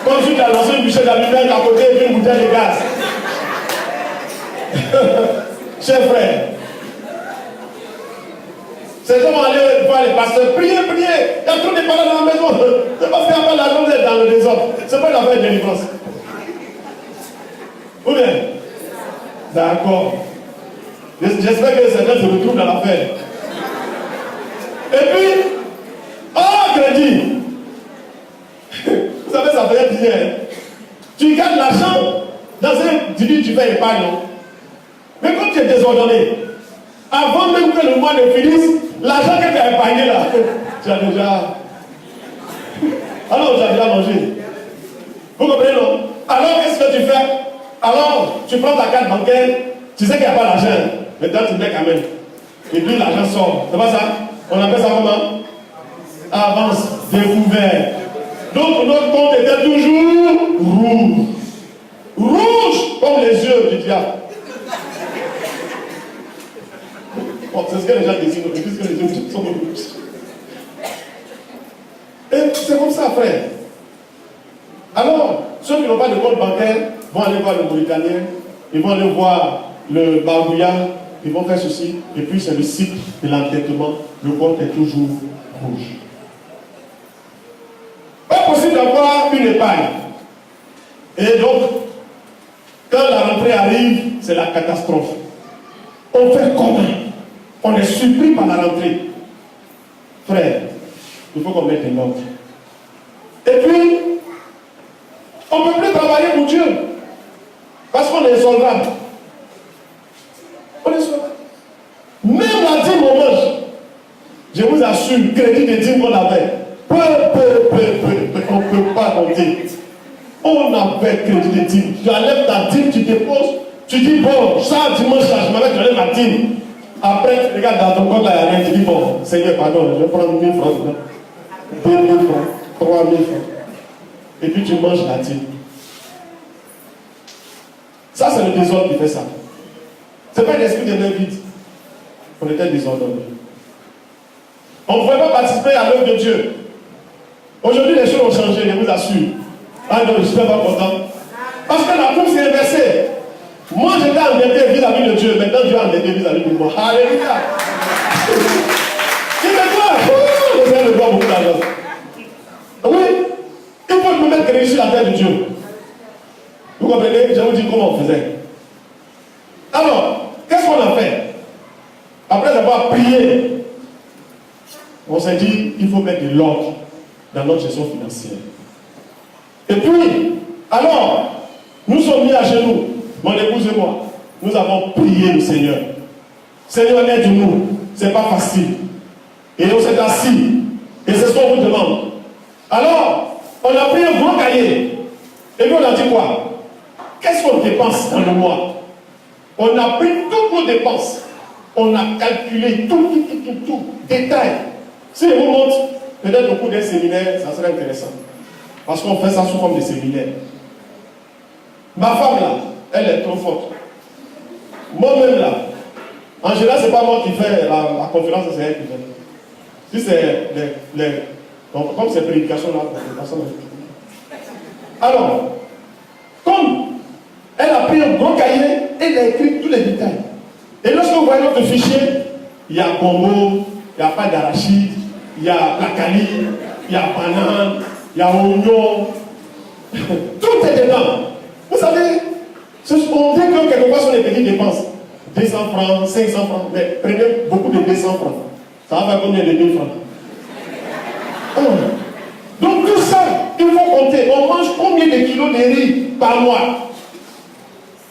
Comme si tu as lancé une bouchée d'aluminium à côté et puis une bouteille de gaz. Chers frères, ces gens vont aller voir les pasteurs, priez. Il y a tous les parents dans la maison. C'est parce qu'il n'y a pas l'argent d'être dans le désordre. C'est pas une affaire de délivrance. Ou bien? D'accord. J'espère que certains se retrouvent dans l'affaire. Et puis, crédit. Vous savez, ça fait bien. Tu gardes l'argent dans un. Tu dis, tu fais épargne. Mais quand tu es désordonné, avant même que le mois ne finisse, l'argent que tu as épargné là, tu as déjà. Alors, tu as déjà mangé. Vous comprenez, non? Alors, qu'est-ce que tu fais? Alors, tu prends ta carte bancaire, tu sais qu'il n'y a pas d'argent. Maintenant, tu mets quand même. Et puis, l'argent sort. C'est pas ça? On appelle ça comment? Avance découvert. Donc, notre compte était toujours rouge. Rouge comme les yeux du diable. Bon, c'est ce que les gens décident, puisque les yeux sont rouges. Et c'est comme ça, frère. Alors, ceux qui n'ont pas pas de compte bancaire, vont aller voir le Mauritanien, ils vont aller voir le Barbouya, ils vont faire ceci, et puis c'est le cycle de l'entêtement, le compte est toujours rouge. Pas possible d'avoir une épargne. Et donc, quand la rentrée arrive, c'est la catastrophe. On fait comment? On est surpris par la rentrée. Frère, il faut qu'on mette des notes. Et puis, on ne peut plus travailler pour Dieu. Parce qu'on est soldat. On est soldat. Même la dîme, on mange. Je vous assure, le crédit de dîme qu'on avait, on ne peut pas compter. On avait crédit de dîme. Tu enlèves ta dîme, tu déposes, tu dis bon, chaque dimanche, là, je m'avais donné ma dîme. Après, tu regardes dans ton compte, là, il n'y a rien, tu dis bon, Seigneur, pardon, je vais prendre 1000 francs, 2000 francs, 3000 francs. Et puis tu manges la dîme. Ça, c'est le désordre qui fait ça. Ce n'est pas l'esprit de main vide. On était désordonnés. On ne pouvait pas participer à l'œuvre de Dieu. Aujourd'hui, les choses ont changé, je vous assure. Ah non, je ne suis pas content. Parce que la course s'est inversée. Moi, j'étais endetté vis-à-vis de Dieu. Maintenant, Dieu est endetté vis-à-vis de moi. Alléluia. Il me doit. Le Seigneur me doit beaucoup d'argent. Oui. Il faut me mettre crédit sur la terre de Dieu. Vous comprenez? Je vous dis comment on faisait. Alors, qu'est-ce qu'on a fait? Après avoir prié, on s'est dit, il faut mettre de l'ordre dans notre gestion financière. Et puis, alors, nous sommes mis à genoux, mon épouse et moi. Nous avons prié le Seigneur. Seigneur, aide-nous. C'est pas facile. Et on s'est assis. Et c'est ce qu'on vous demande. Alors, on a pris un grand cahier. Et puis on a dit quoi? Qu'est-ce qu'on dépense dans le mois? On a pris toutes nos dépenses. On a calculé tout, détail. Si je vous montre, peut-être au cours d'un séminaire, ça serait intéressant. Parce qu'on fait ça sous forme de séminaire. Ma femme là, elle est trop forte. Moi-même là, en général, c'est pas moi qui fais la conférence, c'est elle qui fait. Si c'est donc, comme ces prédications là, personne ne fait. Alors, comme elle a pris un gros cahier, elle a écrit tous les détails. Et lorsque vous voyez notre fichier, il y a Congo, il y a pas d'arachide, il y a placali, il y a banane, il y a oignon. Tout est dedans. Vous savez, on dit que quelquefois sont les petites dépenses. 200 francs, 500 francs, mais prenez beaucoup de 200 francs. Ça va faire combien de 1000 francs? Donc tout ça, il faut compter. On mange combien de kilos de riz par mois?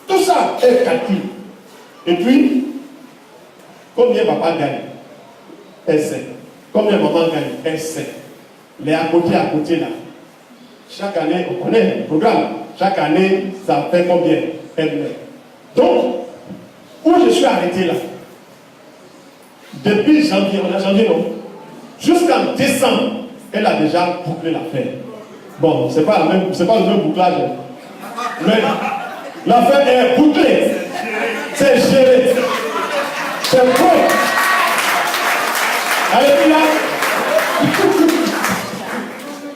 Tout ça est calculé. Et puis, combien papa gagne? Elle sait. Combien maman gagne? Elle sait. Les à côté là. Chaque année, on connaît le programme. Chaque année, ça fait combien? Elle met. Donc, où je suis arrêté là? Depuis janvier, on a janvier non? Jusqu'en décembre, elle a déjà bouclé l'affaire. Bon, c'est pas le même bouclage. Mais l'affaire est bouclée. C'est géré. C'est bon. Alléluia.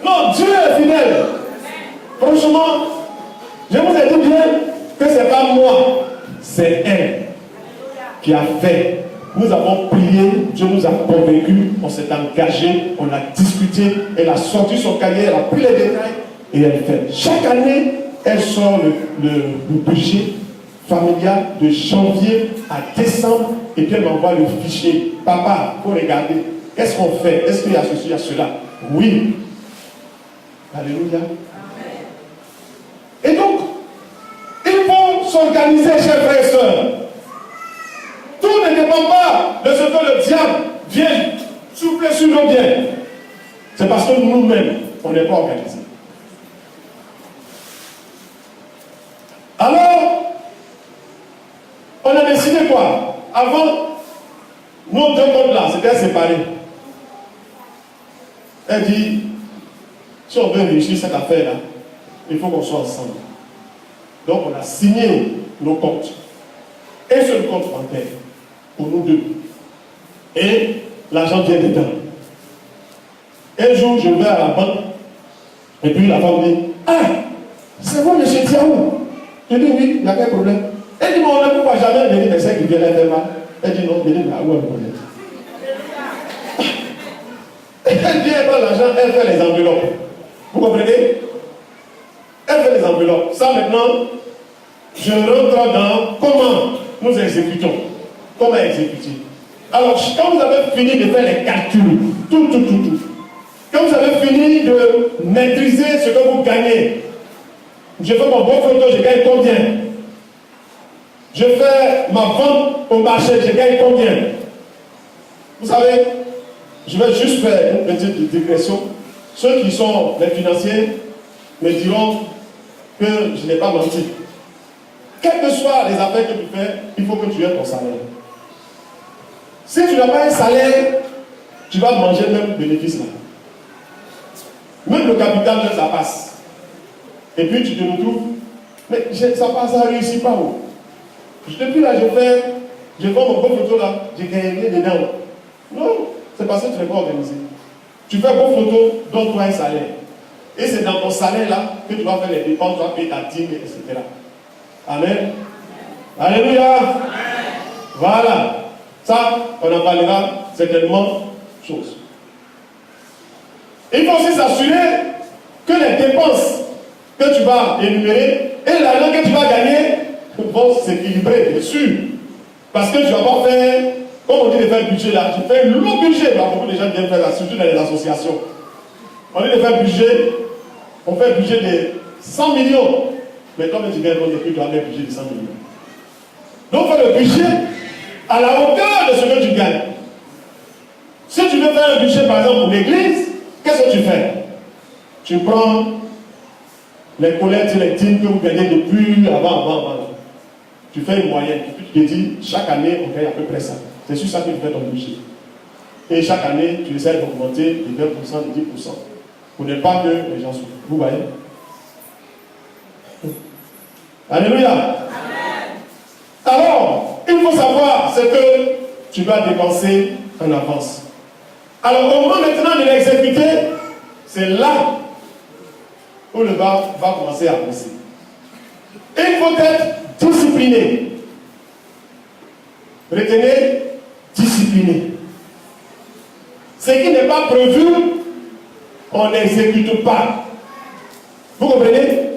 Non, Dieu est fidèle. Franchement, je vous ai dit bien que ce n'est pas moi, c'est elle qui a fait. Nous avons prié, Dieu nous a convaincus, on s'est engagé, on a discuté, elle a sorti son cahier, elle a pris les détails et elle fait. Chaque année, elle sort le budget familial de janvier à décembre et puis elle m'envoie le fichier. Papa, il faut regarder. Qu'est-ce qu'on fait? Est-ce qu'il y a ceci, il y a cela? Oui. Alléluia. Et donc, il faut s'organiser, chers frères et sœurs. Tout ne dépend pas de ce que le diable vient souffler sur nos biens. C'est parce que nous-mêmes, on n'est pas organisés. Alors, on a décidé quoi? Avant, nos deux mondes-là, c'était séparés. Elle dit, si on veut réussir cette affaire-là, il faut qu'on soit ensemble. Donc, on a signé nos comptes. Un seul compte bancaire pour nous deux. Et l'argent vient dedans. Un jour, je vais à la banque, et puis la femme dit, ah, C'est vous, monsieur Tiaou. Je dis oui, il n'y a quel problème. Elle dit, mais on ne peut pas jamais venir des qui viennent faire mal. Elle dit non, venez là où elle connaît. Elle dit, elle prend l'argent, elle fait les enveloppes. Vous comprenez? Elle fait les enveloppes. Ça maintenant, je rentre dans comment nous exécutons. Comment exécuter. Alors, quand vous avez fini de faire les calculs, tout. Quand vous avez fini de maîtriser ce que vous gagnez, je fais mon bon photo, je gagne combien? Je fais ma vente au marché, je gagne combien? Vous savez, je vais juste faire une petite digression. Ceux qui sont les financiers me diront que je n'ai pas menti. Quelles que soient les affaires que tu fais, il faut que tu aies ton salaire. Si tu n'as pas un salaire, tu vas manger même le bénéfice là. Même le capital, ça passe. Et puis tu te retrouves, mais ça passe, ça ne réussit pas. Depuis là, je vois mon beau photo là, j'ai gagné dedans. Non, c'est parce que tu n'es pas organisé. Tu fais beau photo, donne-toi un salaire. Et c'est dans ton salaire là que tu vas faire les dépenses, tu vas payer ta dîme, etc. Amen. Alléluia. Amen. Voilà. Ça, on en parlera certainement chose. Il faut aussi s'assurer que les dépenses que tu vas énumérer et l'argent que tu vas gagner vont s'équilibrer, bien sûr. Parce que tu ne vas pas faire, comme on dit de faire budget là, tu fais un long budget. Beaucoup de gens viennent faire ça, surtout dans les associations. On dit de faire budget, on fait un budget de 100 millions. Mais comme tu gagnes, tu dois faire un budget de 100 millions. Donc, fais le budget à la hauteur de ce que tu gagnes. Si tu veux faire un budget, par exemple, pour l'église, qu'est-ce que tu fais? Tu prends les collectes et les dîmes que vous gagnez depuis avant. Tu fais une moyenne. Et puis tu te dis, chaque année, on gagne à peu près ça. C'est sur ça que tu fais ton budget. Et chaque année, tu essaies d'augmenter de 20%, de 10%. Pour ne pas que les gens souffrent. Vous voyez? Alléluia. Amen. Alors, il faut savoir ce que tu vas dépenser en avance. Alors, au moment maintenant de l'exécuter, c'est là où le bas va commencer à pousser. Il faut être discipliné. Retenez, discipliné. Ce qui n'est pas prévu, on n'exécute pas. Vous comprenez?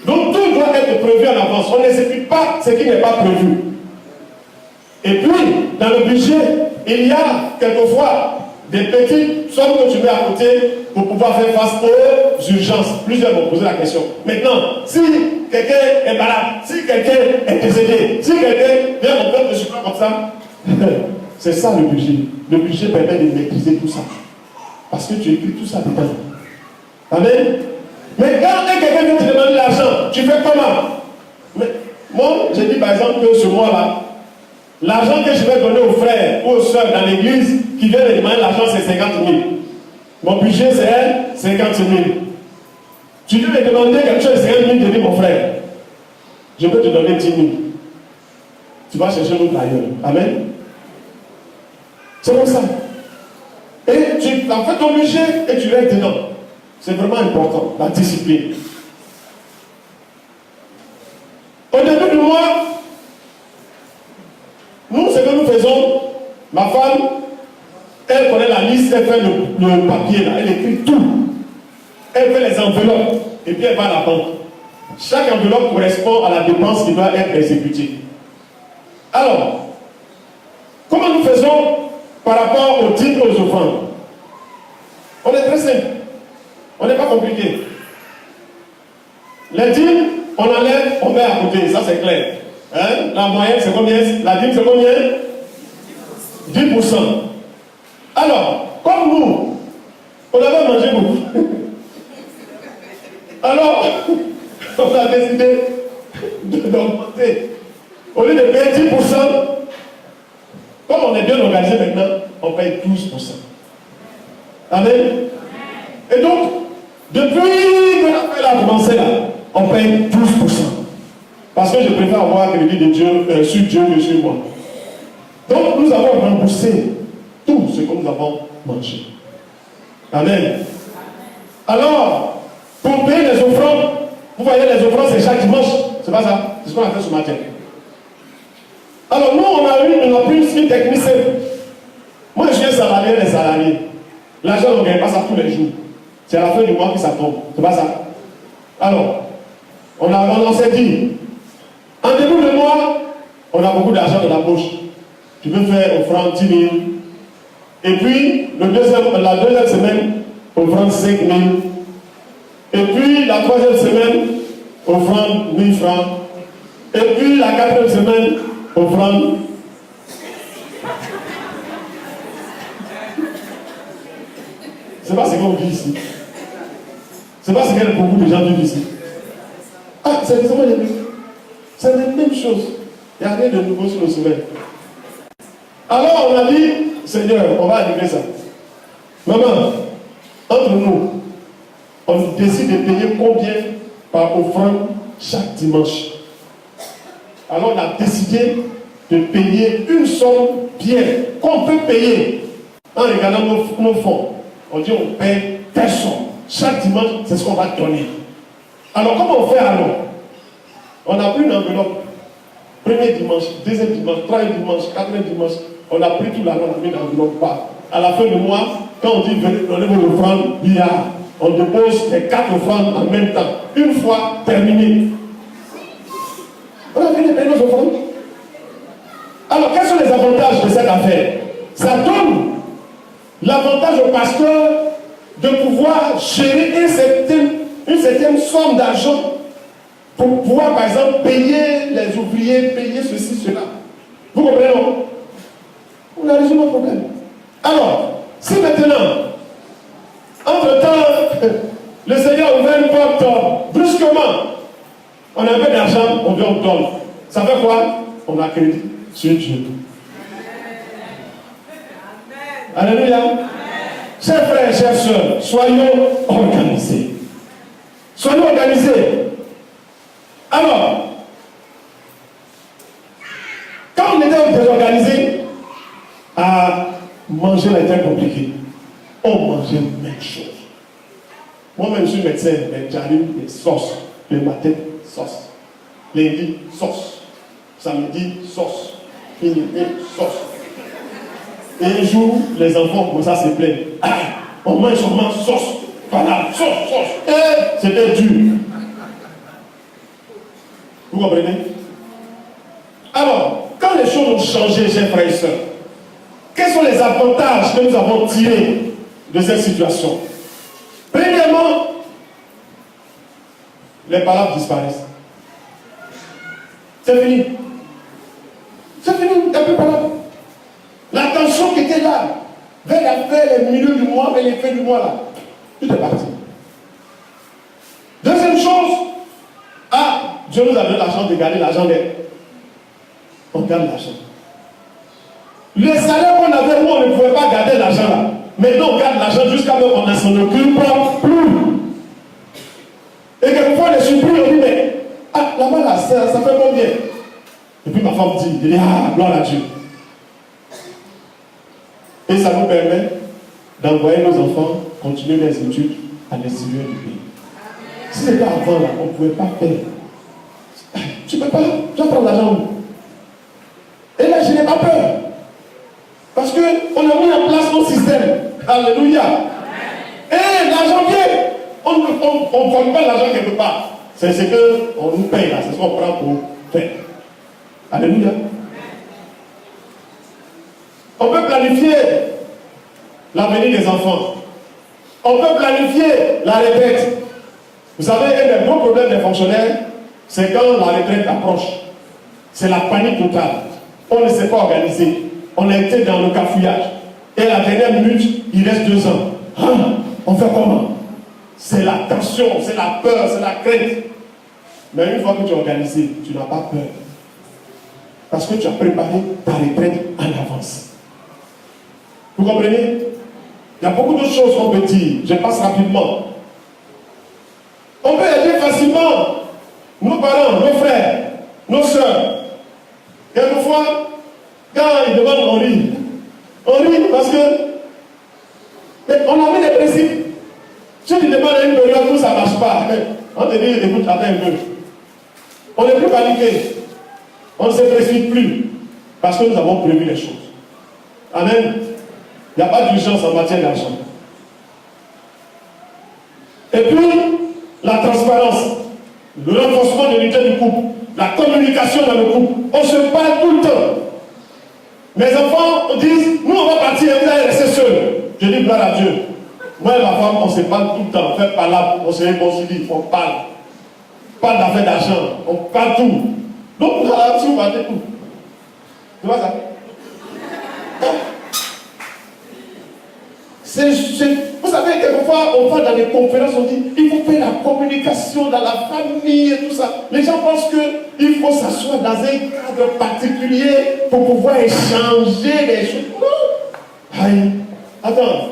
Donc tout doit être prévu en avance. On n'exécute pas ce qui n'est pas prévu. Et puis, dans le budget, il y a quelquefois des petites sommes que tu mets à côté pour pouvoir faire face aux urgences. Plusieurs m'ont posé la question. Maintenant, si quelqu'un est malade, si quelqu'un est décédé, si quelqu'un vient en perte de supplément comme ça, c'est ça le budget. Le budget permet de maîtriser tout ça. Parce que tu écris tout ça dedans. Amen. Mais quand quelqu'un vient te demander l'argent, tu fais comment? Mais moi, j'ai dit par exemple que ce mois-là, l'argent que je vais donner aux frères ou aux soeurs dans l'église qui viennent me demander l'argent, c'est 50 000. Mon budget, c'est 50 000. Tu veux me demander quelque chose de 50 000, je dis mon frère, je peux te donner 10 000. Tu vas chercher l'autre ailleurs. Amen. C'est comme ça. Et tu as fait ton budget et tu restes dedans. C'est vraiment important, la discipline. Au début du mois, nous, ce que nous faisons, ma femme, elle connaît la liste, elle fait le papier là, elle écrit tout. Elle fait les enveloppes et puis elle va à la banque. Chaque enveloppe correspond à la dépense qui doit être exécutée. Alors, comment nous faisons par rapport aux dîmes et aux offrandes? On est très simple. On n'est pas compliqué. Les dîmes, on enlève, on met à côté, ça c'est clair. Hein? La moyenne c'est combien? La dîme c'est combien? 10%. Alors, comme nous, on avait mangé beaucoup. Alors, on a décidé d'augmenter. Au lieu de payer 10%, comme on est bien organisé maintenant, on paye 12%. Amen. Et donc, depuis que l'affaire a commencé là, on paye 12%. Parce que je préfère avoir crédit de Dieu, sur Dieu que sur moi. Donc, nous avons remboursé tout ce que nous avons mangé. Amen. Alors, pour payer les offrandes, Vous voyez, les offrandes, c'est chaque dimanche. C'est pas ça. C'est ce qu'on a fait ce matin. Alors, nous, on a pris une technique simple. Moi, je suis un salarié, les salariés. L'argent, on ne gagne pas ça tous les jours. C'est à la fin du mois que ça tombe. C'est pas ça. Alors, on s'est dit, en début de mois, on a beaucoup d'argent dans la poche. Tu peux faire offrande 10 000. Et puis, la deuxième semaine, offrande 5 000. Et puis, la troisième semaine, offrande 1000 francs. Et puis, la quatrième semaine, offrande. C'est pas ce qu'on dit ici. C'est pas ce que beaucoup de gens disent ici. Ah, c'est exactement les mêmes. C'est les mêmes choses. Il n'y a rien de nouveau sur le soleil. Alors on a dit, Seigneur, on va régler ça. Maman, entre nous, on décide de payer combien par offrande chaque dimanche. Alors on a décidé de payer une somme bien, qu'on peut payer en regardant nos fonds. On dit on paie telle somme. Chaque dimanche, c'est ce qu'on va donner. Alors comment on fait alors? On a pris une enveloppe. Premier dimanche, deuxième dimanche, troisième dimanche, quatrième dimanche. On a pris tout l'argent, on a mis dans l'enveloppe. À la fin du mois, quand on dit venez donner vos offrandes, on dépose les 4 offrandes en même temps. Une fois terminé. On a fini de payer nos offrandes. Alors quels sont les avantages de cette affaire? Ça donne l'avantage au pasteur de pouvoir gérer une certaine somme d'argent pour pouvoir, par exemple, payer les ouvriers, payer ceci, cela. Vous comprenez, non? On a résolu le problème. Alors, si maintenant, entre-temps, le Seigneur ouvre une porte, brusquement, on a un peu d'argent, on vient, on donne. Ça fait quoi? On a crédit sur Dieu. Alléluia. Chers frères et chers sœurs, soyons organisés. Soyons organisés. Alors, quand on était désorganisés, à manger était compliqué. On mangeait même chose. Moi-même, je suis médecin, mais j'arrive des sauces. Le matin, sauce. Lundi, sauce. Samedi, sauce. Midi, sauce. Et un jour, les enfants commencent à se plaindre. Ah, on mange seulement sauce. Voilà, sauce. Et c'était dur. Vous comprenez? Alors, quand les choses ont changé, chers frères et sœurs, quels sont les avantages que nous avons tirés de cette situation? Premièrement, les palabres disparaissent. C'est fini. C'est fini, il n'y a plus de palabres. La tension qui était là, vers le milieu du mois, vers les fins du mois là, tout est parti. Deuxième chose, Dieu nous a donné l'argent de garder l'argent d'aide. On garde l'argent. Les salaires qu'on avait, nous, on ne pouvait pas garder l'argent là. Maintenant, on garde l'argent jusqu'à ce qu'on ne s'en occupe plus. Et quelquefois, on est surpris, on dit, mais là-bas, là, ça fait combien? Et puis ma femme dit, gloire à Dieu. Et ça nous permet d'envoyer nos enfants continuer les études à l'extérieur du pays. Si c'était avant là, on ne pouvait pas faire. Tu ne peux pas, tu vas prendre l'argent où? Et là, je n'ai pas peur. Parce qu'on a mis en place nos systèmes. Alléluia. Et l'argent vient. On ne vole pas l'argent quelque part. C'est ce qu'on nous paye là, c'est ce qu'on prend pour faire. Alléluia. On peut planifier l'avenir des enfants. On peut planifier la retraite. Vous savez, un des gros problèmes des fonctionnaires, c'est quand la retraite approche. C'est la panique totale. On ne s'est pas organisé. On a été dans le cafouillage. Et à la dernière minute, il reste 2 ans. On fait comment? C'est la tension, c'est la peur, c'est la crainte. Mais une fois que tu es organisé, tu n'as pas peur. Parce que tu as préparé ta retraite en avance. Vous comprenez? Il y a beaucoup de choses qu'on peut dire. Je passe rapidement. On peut aider facilement nos parents, nos frères, nos soeurs. Quelquefois, quand ils demandent, on rit. On rit parce que on a mis des principes. Si tu demandes à une période où ça ne marche pas, On te dit, écoute, attends un peu. On n'est plus paniqué. On ne se précipite plus. Parce que nous avons prévu les choses. Amen. Il n'y a pas d'urgence en matière d'argent. Et puis, la transparence, le renforcement de l'unité du couple, la communication dans le couple. On se parle tout le temps. Mes enfants disent, nous on va partir, vous allez rester seuls. Je dis gloire à Dieu. Moi et ma femme, on se parle tout le temps, on fait palabre, on se réconcilie, on parle. On parle d'affaires d'argent, on parle tout. Donc là, si vous partez tout. Tu vois ça? Vous savez, quelquefois, on va dans des conférences, on dit, il faut faire la communication dans la famille et tout ça. Les gens pensent qu'il faut s'asseoir dans un cadre particulier pour pouvoir échanger les choses. Non. Aïe. Attends.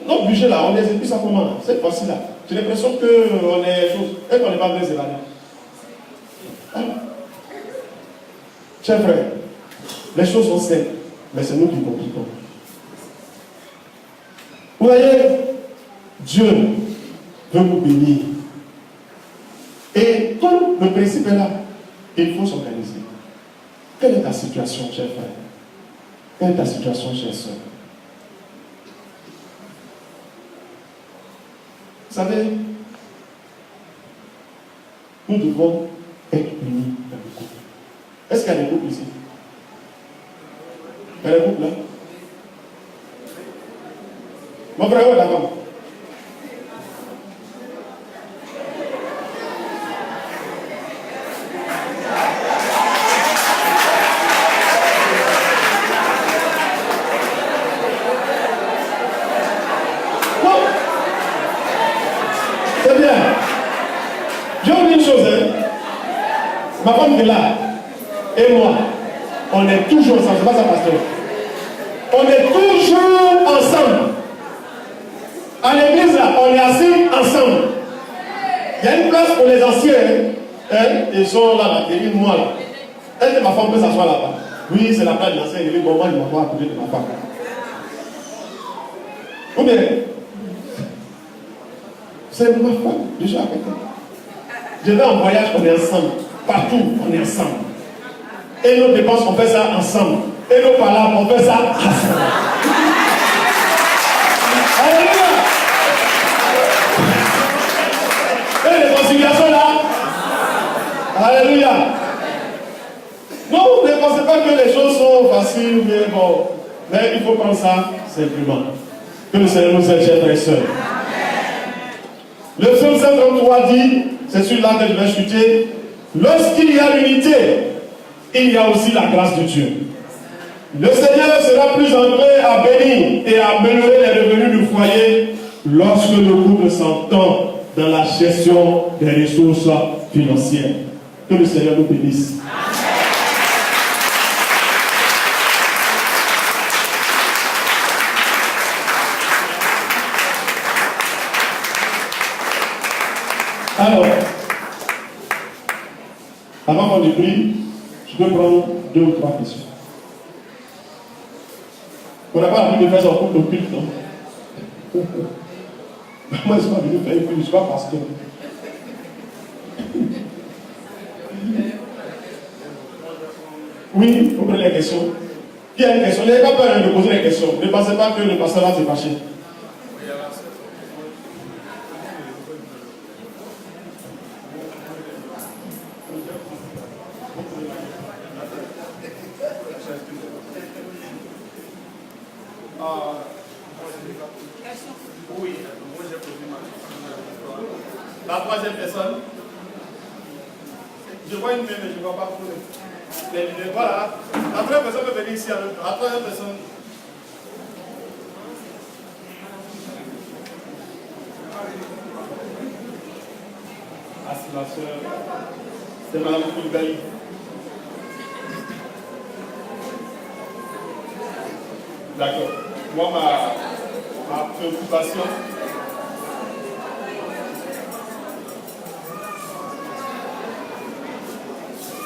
Notre budget là, on exécute ça comment? Cette fois-ci là. J'ai l'impression qu'on est chose. Et qu'on n'est pas bien évalué. Chers frères, les choses sont simples, mais c'est nous qui compliquons. Vous voyez, Dieu veut vous bénir. Et tout le principe est là. Il faut s'organiser. Quelle est ta situation, cher frère? Quelle est ta situation, chère soeur? Vous savez, nous devons être unis dans le couple. Est-ce qu'il y a des couples ici? Il y a des couples là? Mon frère, où est d'accord? C'est bien. Je vous dis une chose, hein. Ma femme est là. Et moi, on est toujours ensemble. C'est pas ça, pasteur. On est toujours ensemble. À l'église, là, on est assis ensemble. Il y a une place pour les anciens. Hein? Ils sont là, ils disent moi là. Est-ce que ma femme peut s'asseoir là-bas? Oui, c'est la place des anciens. Il dit bon, moi, je m'assois à côté de ma femme. Ou bien, c'est ma femme, je suis à côté. Je vais en voyage, on est ensemble. Partout, on est ensemble. Et nos dépenses, on fait ça ensemble. Et nos palabres, on fait ça ensemble. Alléluia! Et les conciliations là? Alléluia! Non, ne pensez pas que les choses sont faciles, mais bon. Mais il faut prendre ça simplement. Que le Seigneur nous aide, chers frères et sœurs. Le psaume 133 dit, c'est celui-là que je vais chuter, lorsqu'il y a l'unité, il y a aussi la grâce de Dieu. Le Seigneur sera plus enclin à bénir et à améliorer les revenus du foyer lorsque le couple s'entend dans la gestion des ressources financières. Que le Seigneur nous bénisse. Alors, avant qu'on prie, je peux prendre 2 ou 3 questions. On n'a pas envie de faire son couple au culte, non? Moi, je suis pas venu faire un culte, je ne suis pas pasteur. Oui, vous prenez les questions. Qui a une question? N'ayez pas peur de poser les questions. Ne pensez pas que le pasteur va se fâcher. Oui, moi j'ai posé ma question. La troisième personne. Je vois une main, mais je ne vois pas trop. Voilà. La première personne peut venir ici. La troisième personne. Ah, c'est ma soeur. C'est Mme Koulibaly. D'accord. Moi, ma préoccupation,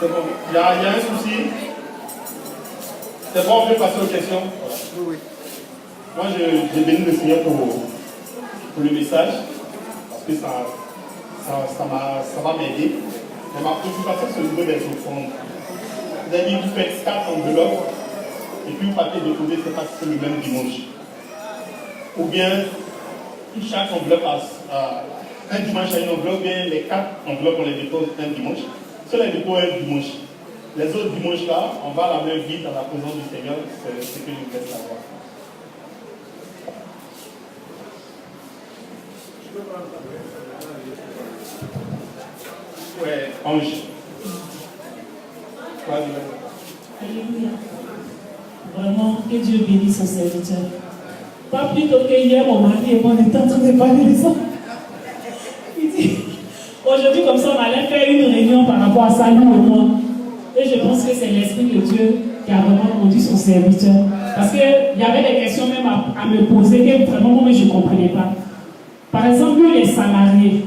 c'est bon. Il y a un souci. C'est bon, on peut passer aux questions. Oui, oui. Moi, j'ai béni le Seigneur pour le message. Parce que ça va m'aider. Mais ma préoccupation, c'est le niveau des offrandes. Vous avez dit que vous faites 4 enveloppes et puis vous partez déposer ces taxes le même dimanche. Ou bien, chaque enveloppe a un dimanche à une enveloppe, bien les 4 enveloppes, on les dépose un dimanche. Si on les dépose un dimanche, les autres dimanches là, on va la main vide dans la présence du Seigneur, c'est ce que je vous laisse savoir. Ouais, Ange. Alléluia. Vraiment, que Dieu bénisse son serviteur. Pas plus tôt que hier, mon mari et moi, on était en train de parler de ça. Il dit, aujourd'hui, comme ça, on allait faire une réunion par rapport à ça, nous et moi. Et je pense que c'est l'Esprit de Dieu qui a vraiment conduit son serviteur. Parce qu'il y avait des questions même à me poser que vraiment, moi, je ne comprenais pas. Par exemple, lui, les salariés,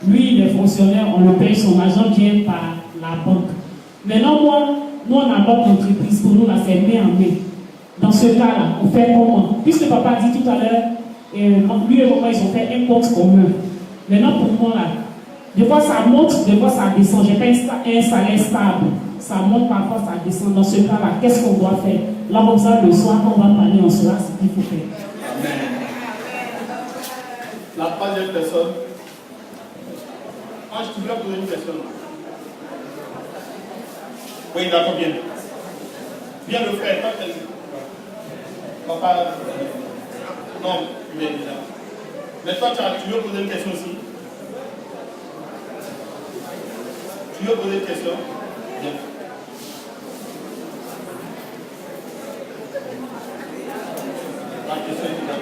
lui, les fonctionnaires, on le paye, son argent vient par la banque. Maintenant, moi, nous, on a notre entreprise, pour nous, là, c'est main en main. Dans ce cas-là, on fait comment? Puisque papa a dit tout à l'heure, lui et moi, ils ont fait un compte commun. Maintenant, pour moi, là, des fois ça monte, des fois ça descend. J'ai pas un salaire stable. Ça monte, parfois ça descend. Dans ce cas-là, qu'est-ce qu'on doit faire? Là, comme ça, le soir, quand on va parler, on saura ce qu'il faut faire. Amen. La troisième personne. Ah, je voulais poser une question. Oui, d'accord, bien. Viens le frère, toi, papa. Non, mais déjà. Mais toi, tu veux poser une question aussi? Tu veux poser une question? Bien. La question est là.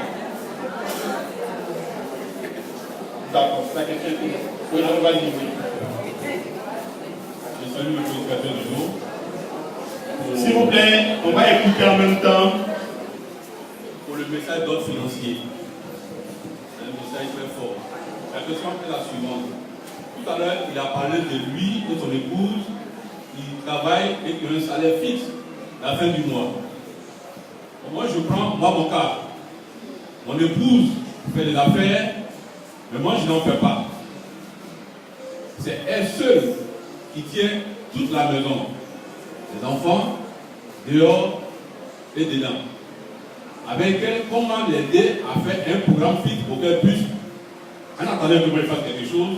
D'accord, la question est là. Oui, on va dire oui. Je salue le prédicateur du jour. S'il vous plaît, on va écouter en même temps. Pour le message d'ordre financier. C'est un message très fort. La question est la suivante. Tout à l'heure, il a parlé de lui, de son épouse, qui travaille et qui a un salaire fixe à la fin du mois. Moi, je prends mon cas. Mon épouse fait des affaires, mais moi, je n'en fais pas. C'est elle seule qui tient toute la maison. Les enfants, dehors et dedans. Avec elle, comment l'aider à faire un programme fixe pour qu'elle puisse, en attendant que moi fasse quelque chose,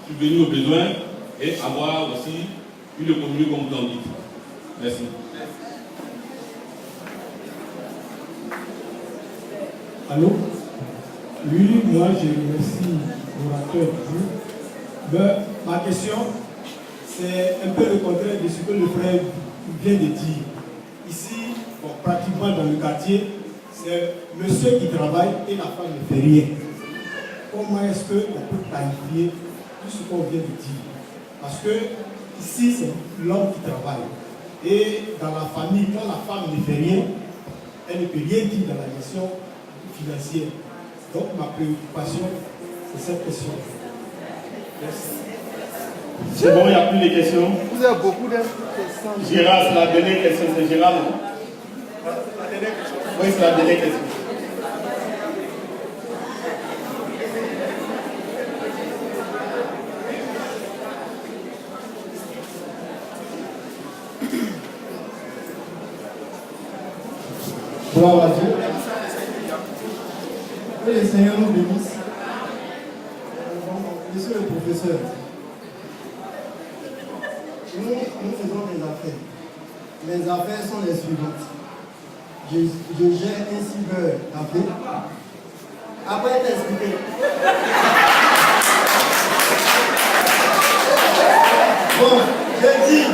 subvenir aux besoins et avoir aussi une économie comme vous en dites. Merci. Allô? Oui, moi je remercie l'orateur du jour. Mais ma question, c'est un peu le contraire de ce que le frère vient de dire. Ici, bon, pratiquement dans le quartier, c'est monsieur qui travaille et la femme ne fait rien. Comment est-ce qu'on peut planifier tout ce qu'on vient de dire? Parce que ici, c'est l'homme qui travaille. Et dans la famille, quand la femme ne fait rien, elle ne peut rien dire dans la gestion financière. Donc ma préoccupation, c'est cette question. Merci. C'est bon, il n'y a plus de questions. Vous avez beaucoup de questions. Gérard, c'est la dernière question. C'est Gérard, non? La dernière question. Oui, c'est la dernière question. Gloire à Dieu. Que le Seigneur nous bénisse. Monsieur le professeur, nous faisons des affaires. Les affaires sont les suivantes. Je gère un cybercafé. Après t'expliquer. Bon, je dis,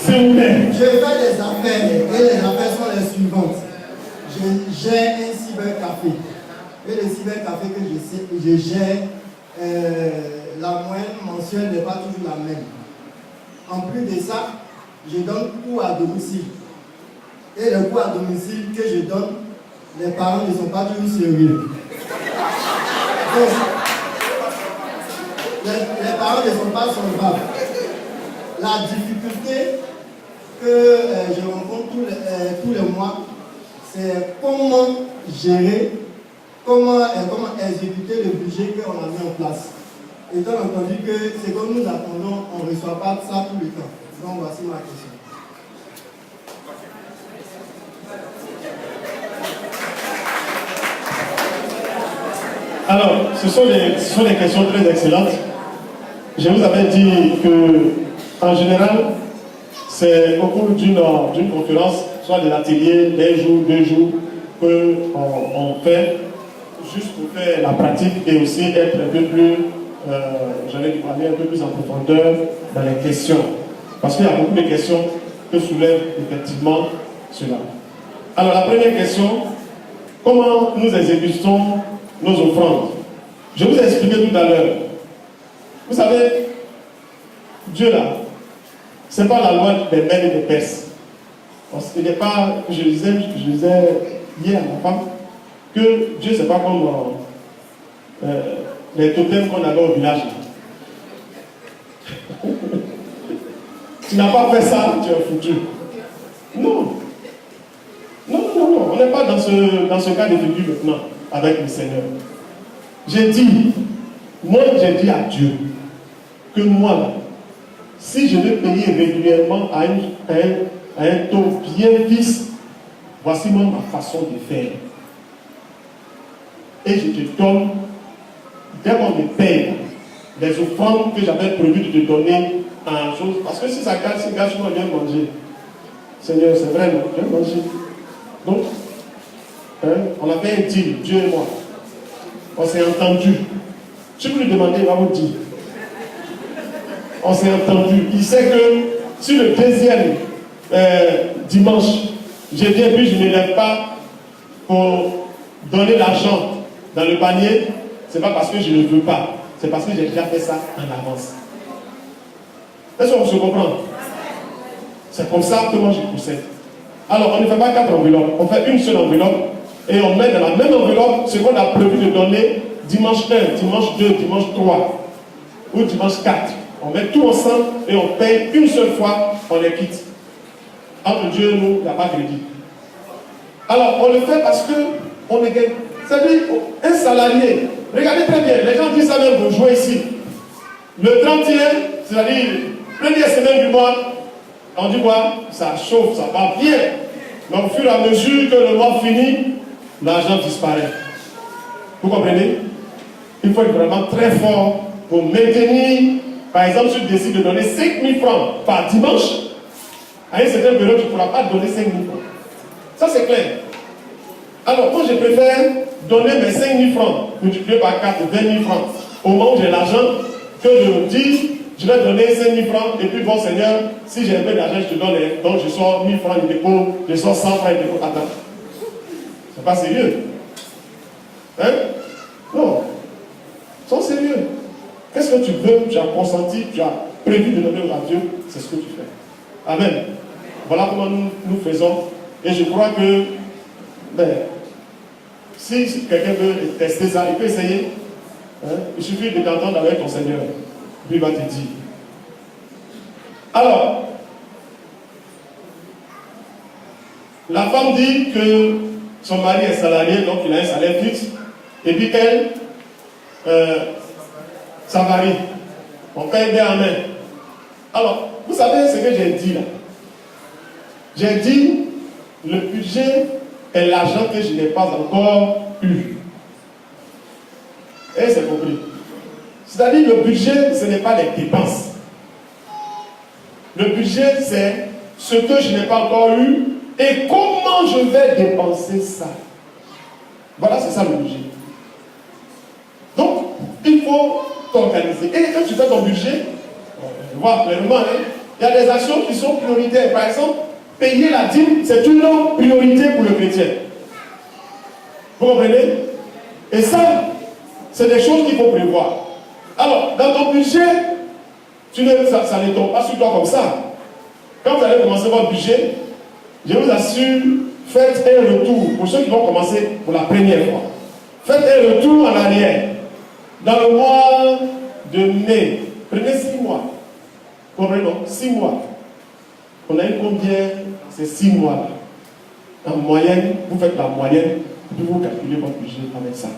S'il vous plaît. je fais des affaires et les affaires sont les suivantes. Je gère un cybercafé. Et le cybercafé que je gère, la moyenne mensuelle n'est pas toujours la même. En plus de ça, je donne cours à domicile. Et le cours à domicile que je donne, les parents ne sont pas toujours sérieux. Donc, les parents ne sont pas solvables. La difficulté que je rencontre tous les mois, c'est comment gérer, comment exécuter le budget qu'on a mis en place. étant entendu que ce que nous attendons, on ne reçoit pas ça tout le temps. Donc voici ma question. Alors, ce sont des questions très excellentes. Je vous avais dit que, en général, c'est au cours d'une conférence, soit de l'atelier, d'un jour, 2 jours, qu'on fait, juste pour faire la pratique et aussi être un peu plus, j'allais aller un peu plus en profondeur dans les questions. Parce qu'il y a beaucoup de questions que soulève effectivement cela. Alors, la première question, comment nous exécutons nos offrandes? Je vous ai expliqué tout à l'heure. Vous savez, Dieu là, ce n'est pas la loi des Mèdes et des Perses. Parce qu'il n'est pas, je disais hier à ma femme, que Dieu, ce n'est pas comme les totems qu'on avait au village. Tu n'as pas fait ça, tu es foutu. Non. Non. On n'est pas dans ce cas de figure maintenant avec le Seigneur. J'ai dit à Dieu que moi, là, si je vais payer régulièrement à un taux bien fixe, voici moi ma façon de faire. Et je te donne, dès qu'on me paye, les offrandes que j'avais prévu de te donner en chose. Parce que si ça gâche, moi, viens manger. Seigneur, c'est vrai, non, viens manger. Donc, on a fait un deal, Dieu et moi. On s'est entendu. Si vous lui demandez, il va vous dire. On s'est entendu. Il sait que si le deuxième dimanche, je viens puis je ne lève pas pour donner l'argent dans le panier, ce n'est pas parce que je ne veux pas. C'est parce que j'ai déjà fait ça en avance. Est-ce qu'on se comprend? C'est comme ça que moi je procède. Alors, on ne fait pas 4 enveloppes, on fait une seule enveloppe et on met dans la même enveloppe ce qu'on a prévu de donner dimanche 1, dimanche 2, dimanche 3 ou dimanche 4. On met tout ensemble et on paye une seule fois, on les quitte. Entre Dieu et nous, il n'y a pas de crédit. Alors, on le fait parce que on est gagne. C'est-à-dire, un salarié, regardez très bien, les gens disent ça même pour jouer ici. Le 31, c'est-à-dire, première semaine du mois, on dit quoi? Ça chauffe, ça va bien. Mais au fur et à mesure que le mois finit, l'argent disparaît. Vous comprenez? Il faut être vraiment très fort pour maintenir. Par exemple, si tu décides de donner 5 000 francs par dimanche, à une certaine période, tu ne pourras pas donner 5 000 francs. Ça, c'est clair. Alors, moi, je préfère donner mes 5 000 francs, multipliés par 4, 20 000 francs, au moment où j'ai l'argent, que de me dire, je vais donner 5 000 francs, et puis bon Seigneur, si j'ai un peu d'argent, je te donne, donc je sors 1000 francs de dépôt, je sors 100 francs de dépôt. Attends. C'est pas sérieux. Hein? Non. Sois sérieux. Qu'est-ce que tu veux? Tu as consenti, tu as prévu de donner à Dieu, c'est ce que tu fais. Amen. Voilà comment nous faisons. Et je crois que, si quelqu'un veut tester ça, il peut essayer. Hein? Il suffit de t'entendre avec ton Seigneur. Puis il va te dire. Alors, la femme dit que son mari est salarié, donc il a un salaire fixe. Et puis elle, ça varie. On paye bien en main. Alors, vous savez ce que j'ai dit là? J'ai dit, le budget est l'argent que je n'ai pas encore eu. Et c'est compris. C'est-à-dire, le budget, ce n'est pas les dépenses. Le budget, c'est ce que je n'ai pas encore eu et comment je vais dépenser ça. Voilà, c'est ça le budget. Donc, il faut t'organiser. Et quand tu fais ton budget, je vois clairement, il y a des actions qui sont prioritaires. Par exemple, payer la dîme, c'est une priorité pour le chrétien. Vous comprenez? Et ça, c'est des choses qu'il faut prévoir. Alors, dans ton budget, ça ne tombe pas sur toi comme ça. Quand vous allez commencer votre budget, je vous assure, faites un retour. Pour ceux qui vont commencer pour la première fois, faites un retour en arrière. Dans le mois de mai, prenez 6 mois. Comprenez, non? 6 mois. On a eu combien ces 6 mois-là? En moyenne, vous faites la moyenne, puis vous calculez votre budget avec ça.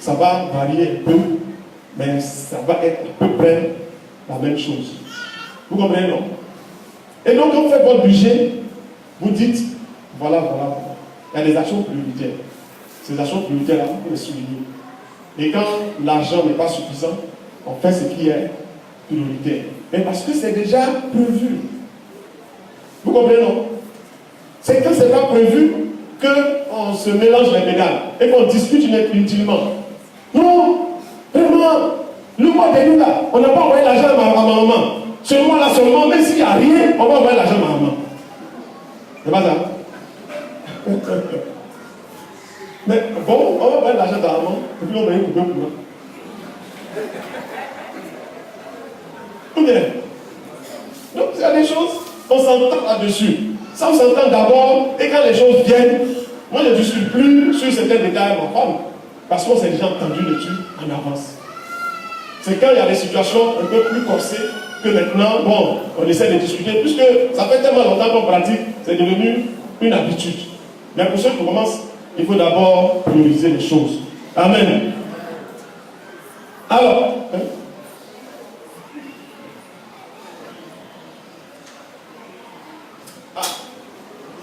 Ça va varier un peu. mais ça va être à peu près la même chose. Vous comprenez, non? Et donc, quand vous faites votre budget, vous dites, voilà. Il y a des actions prioritaires. Ces actions prioritaires-là, vous pouvez les souligner. Et quand l'argent n'est pas suffisant, on fait ce qui est prioritaire. Mais parce que c'est déjà prévu. Vous comprenez, non? C'est quand c'est pas prévu qu'on se mélange les pédales et qu'on discute inutilement. Non, vraiment, le mois dernier là, on n'a pas envoyé l'argent à ma maman. Ce mois-là seulement, même s'il n'y a rien, on va envoyer l'argent à ma maman. C'est pas ça? Mais bon, on va envoyer l'argent à ta maman, et puis on va y couper pour moi. Ou bien, donc il y a des choses, on s'entend là-dessus. Ça, on s'entend d'abord, et quand les choses viennent, moi je ne discute plus sur certains détails avec ma femme, parce qu'on s'est déjà entendu dessus en avance. C'est quand il y a des situations un peu plus corsées que maintenant, bon, on essaie de discuter, puisque ça fait tellement longtemps qu'on pratique, c'est devenu une habitude. Mais pour ceux qui commencent, il faut d'abord prioriser les choses. Amen. Alors,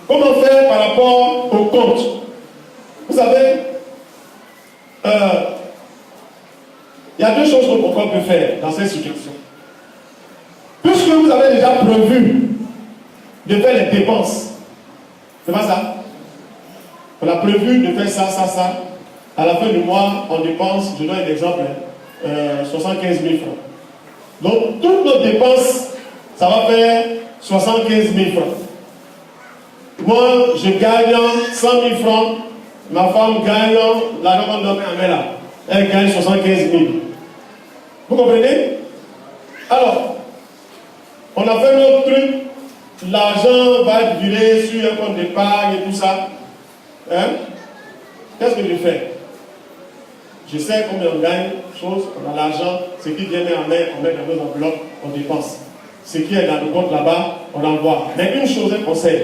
comment faire par rapport au compte? Vous savez, il y a deux choses qu'on peut faire dans cette situation. Puisque vous avez déjà prévu de faire les dépenses, c'est pas ça? On a prévu de faire ça. À la fin du mois, on dépense, je donne un exemple, 75 000 francs. Donc, toutes nos dépenses, ça va faire 75 000 francs. Moi, je gagne 100 000 francs. Ma femme gagne, l'argent qu'on donne à Mela, elle gagne 75 000. Vous comprenez? Alors, on a fait notre truc. L'argent va être viré sur un compte d'épargne et tout ça. Hein? Qu'est-ce que je fais? Je sais combien on gagne, chose, on a l'argent, ce qui vient en main, on met dans nos enveloppes, on dépense. Ce qui est dans le compte là-bas, on envoie. Mais une chose, un conseil.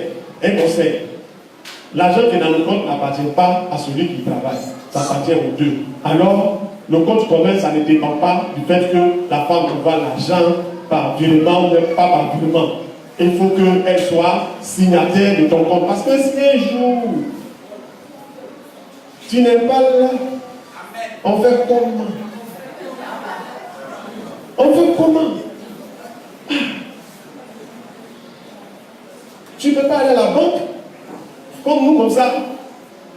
L'argent qui est dans le compte n'appartient pas à celui qui travaille, ça appartient aux deux. Alors, le compte commun, ça ne dépend pas du fait que la femme envoie l'argent par virement, même pas par virement. Il faut qu'elle soit signataire de ton compte. Parce que si un jour, tu n'es pas là, on fait comment? Tu ne peux pas aller à la banque comme nous, comme ça.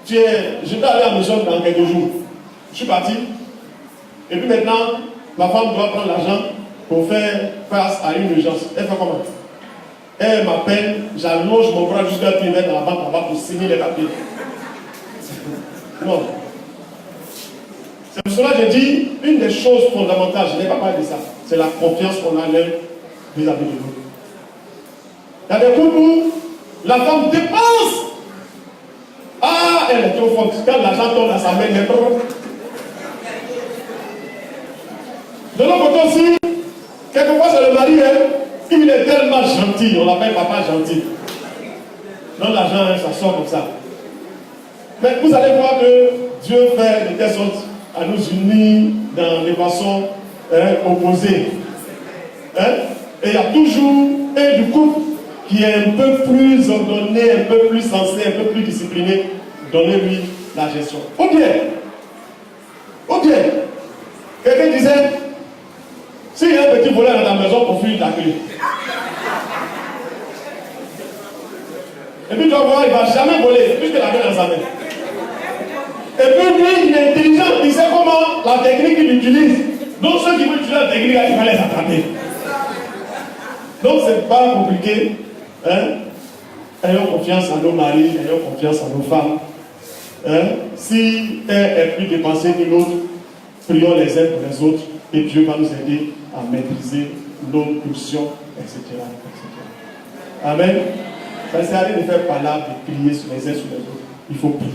Je vais aller à la maison dans quelques jours. Je suis parti. Et puis maintenant, ma femme doit prendre l'argent pour faire face à une urgence. Elle fait comment? Elle m'appelle, j'allonge mon bras jusqu'à pied dans la banque là-bas pour signer les papiers. Non. C'est pour cela que j'ai dit, une des choses fondamentales, je n'ai pas parlé de ça, c'est la confiance qu'on a l'un vis-à-vis de nous. Il y a des couples où la femme dépense. Ah, elle est trop forte. Quand l'argent tombe dans sa main, elle est trop. De l'autre côté aussi, quelquefois c'est le mari, il est tellement gentil, on l'appelle papa gentil. Donc l'argent, ça sort comme ça. Mais vous allez voir que Dieu fait de telle sorte à nous unir dans des façons opposées. Et il y a toujours un du couple qui est un peu plus ordonné, un peu plus sensé, un peu plus discipliné. Donnez-lui la gestion. Ou bien, quelqu'un disait, s'il y a un petit voleur dans ta maison, pour fuir ta clé. Et puis tu vas voir, il ne va jamais voler, puisque la clé est dans sa main. Et puis lui, il est intelligent, il sait comment la technique qu'il utilise. Donc ceux qui veulent utiliser la technique, il va les attraper. Donc c'est pas compliqué. Ayons confiance en nos maris, ayons confiance en nos femmes. Si un est plus dépensé que l'autre, prions les uns pour les autres et Dieu va nous aider à maîtriser nos pulsions, etc. Amen. Ça ne sert à rien de faire palabre, de prier sur les uns sur les autres. Il faut prier.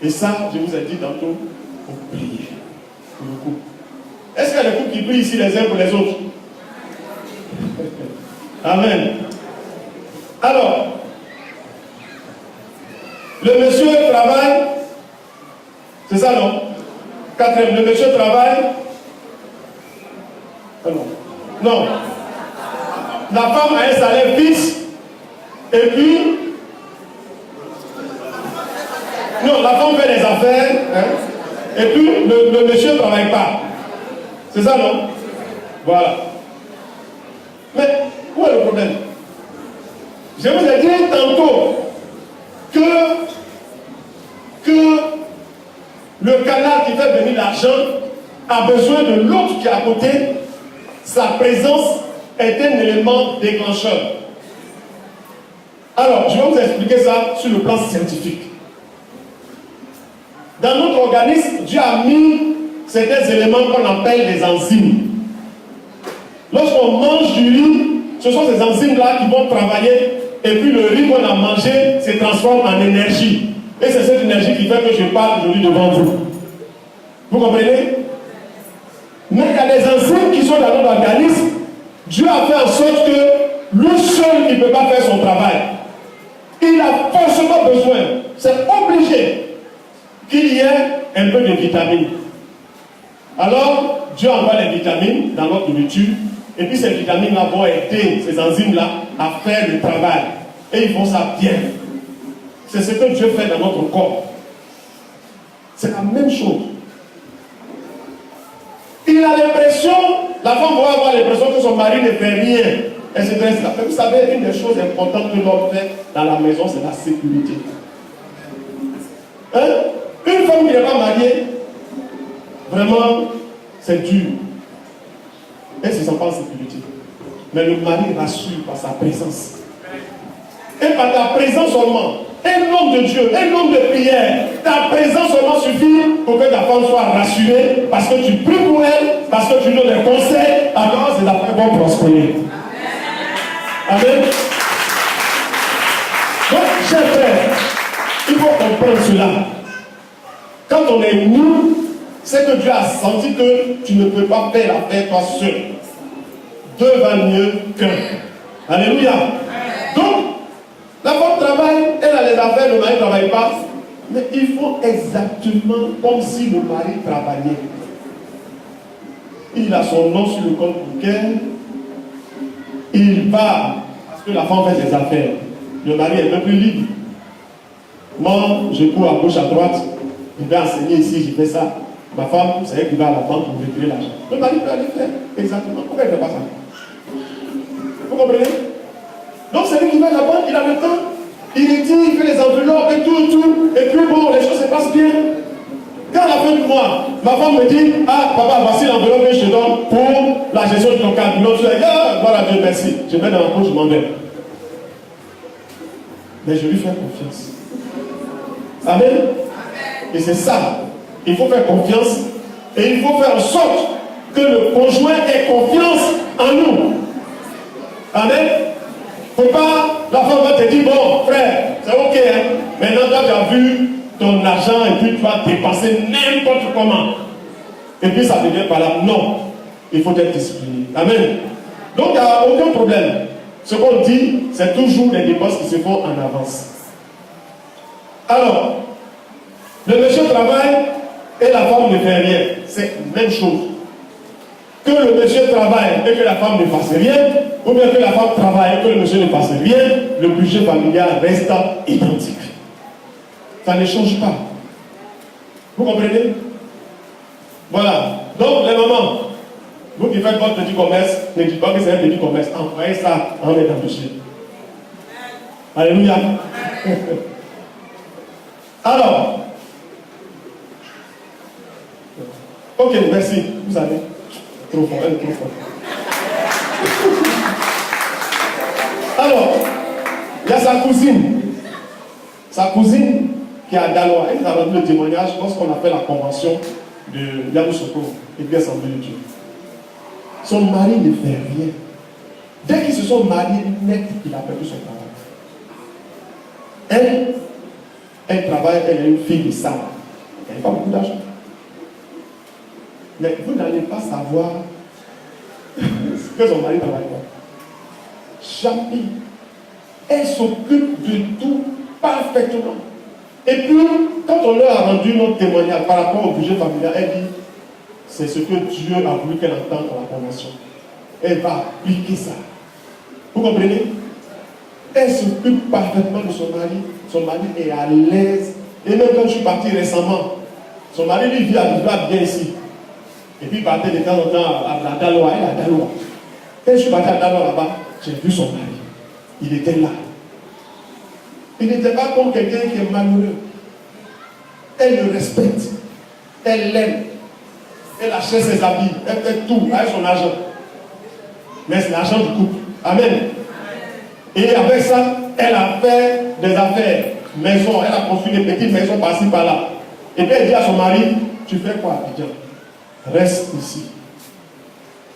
Et ça, je vous ai dit tantôt, il faut prier. Pour le couple. Est-ce qu'il y a des couples qui prient ici les uns pour les autres? Amen. Alors, le monsieur travaille, c'est ça non? Quatrième, le monsieur travaille Non. Non. La femme a un salaire fixe. Et puis, non, la femme fait des affaires. Hein, et puis, le monsieur ne travaille pas. C'est ça, non? Voilà. Mais, où est le problème? Je vous ai dit tantôt que le canal qui fait venir l'argent a besoin de l'autre qui est à côté. Sa présence est un élément déclencheur. Alors, je vais vous expliquer ça sur le plan scientifique. Dans notre organisme, Dieu a mis certains éléments qu'on appelle les enzymes. Lorsqu'on mange du riz, ce sont ces enzymes-là qui vont travailler et puis le riz qu'on a mangé se transforme en énergie. Et c'est cette énergie qui fait que je parle aujourd'hui devant vous. Vous comprenez? Mais il y a des enzymes qui sont dans notre organisme. Dieu a fait en sorte que lui seul, il ne peut pas faire son travail. Il a forcément besoin, c'est obligé, qu'il y ait un peu de vitamines. Alors, Dieu envoie les vitamines dans notre nourriture, et puis ces vitamines-là vont aider ces enzymes-là à faire le travail. Et ils font ça bien. C'est ce que Dieu fait dans notre corps. C'est la même chose. Il a l'impression, la femme va avoir l'impression que son mari ne fait rien. Elle se dresse là. Vous savez, une des choses importantes que l'homme fait dans la maison, c'est la sécurité. Hein? Une femme qui n'est pas mariée, vraiment, c'est dur. Elle ne se sent pas en sécurité. Mais le mari rassure par sa présence. Et par ta présence seulement, un homme de Dieu, un homme de prière, ta présence seulement suffit pour que ta femme soit rassurée, parce que tu pries pour elle, parce que tu donnes des conseils, alors ses affaires vont prospérer. Amen. Donc, chers frères, il faut comprendre cela. Quand on est nous, c'est que Dieu a senti que tu ne peux pas faire l'affaire toi seul. Deux valent mieux qu'un. Alléluia. Donc, la femme travaille, elle a les affaires, le mari ne travaille pas. Mais ils font exactement comme si le mari travaillait. Il a son nom sur le compte bancaire. Il va, parce que la femme fait ses affaires. Le mari est un peu plus libre. Moi, je cours à gauche, à droite. Je vais enseigner ici, je fais ça. Ma femme, c'est elle qui va à la banque pour retirer l'argent. Le mari peut aller faire exactement. Pourquoi elle ne fait pas ça? Vous comprenez? Donc c'est lui qui va à la banque, il a le temps. Il retire, il fait les enveloppes et tout. Et puis bon, les choses se passent bien. Quand à la fin du mois, ma femme me dit, ah papa, voici l'enveloppe que je te donne pour la gestion de ton cabinet. Je dis, ah, voilà Dieu, merci. Je mets dans ma poche, je m'en vais. Mais je lui fais confiance. Amen. Et c'est ça. Il faut faire confiance. Et il faut faire en sorte que le conjoint ait confiance en nous. Amen. Faut pas, la femme va te dire, bon frère, c'est ok, hein. Maintenant toi tu as vu ton argent et puis tu vas dépenser n'importe comment. Et puis ça devient pas là. Non. Il faut être discipliné. Amen. Donc il n'y a aucun problème. Ce qu'on dit, c'est toujours les dépenses qui se font en avance. Alors, le monsieur travaille et la femme ne fait rien. C'est la même chose. Que le monsieur travaille et que la femme ne fasse rien, ou bien que la femme travaille et que le monsieur ne fasse rien, le budget familial reste identique. Ça ne change pas. Vous comprenez? Voilà. Donc, les mamans, vous qui faites votre petit commerce, ne dites pas que c'est un petit commerce. Envoyez ça en mettant dans le budget. Alléluia. Alors, ok, merci. Vous savez, trop fort, elle est trop fort. Alors, il y a sa cousine. Sa cousine qui est à Daloa. Elle nous a rendu le témoignage lorsqu'on a fait la convention de Yamoussoukro et puis Assemblée de Dieu. Son mari ne fait rien. Dès qu'ils se sont mariés, net, il a perdu son travail. Elle travaille, elle est une fille de salle. Elle n'a pas beaucoup d'argent. Mais vous n'allez pas savoir que son mari travaille pas. Jamais. Elle s'occupe de tout parfaitement. Et puis, quand on leur a rendu notre témoignage par rapport au budget familial, elle dit, c'est ce que Dieu a voulu qu'elle entende dans la convention. elle va appliquer ça. Vous comprenez? Elle s'occupe parfaitement de son mari. Son mari est à l'aise. Et même quand je suis parti récemment, son mari lui vit bien ici. Et puis il partait de temps en temps à Daloa. Elle est à Daloa. Quand je suis parti à Daloa là-bas, j'ai vu son mari. Il était là. Il n'était pas comme quelqu'un qui est malheureux. Elle le respecte. Elle l'aime. Elle achète ses habits. Elle fait tout avec son argent. Mais c'est l'argent du couple. Amen. Et avec ça, elle a fait des affaires. Maison. Elle a construit des petites maisons par-ci, par-là. Et puis elle dit à son mari, tu fais quoi à Abidjan? Reste ici.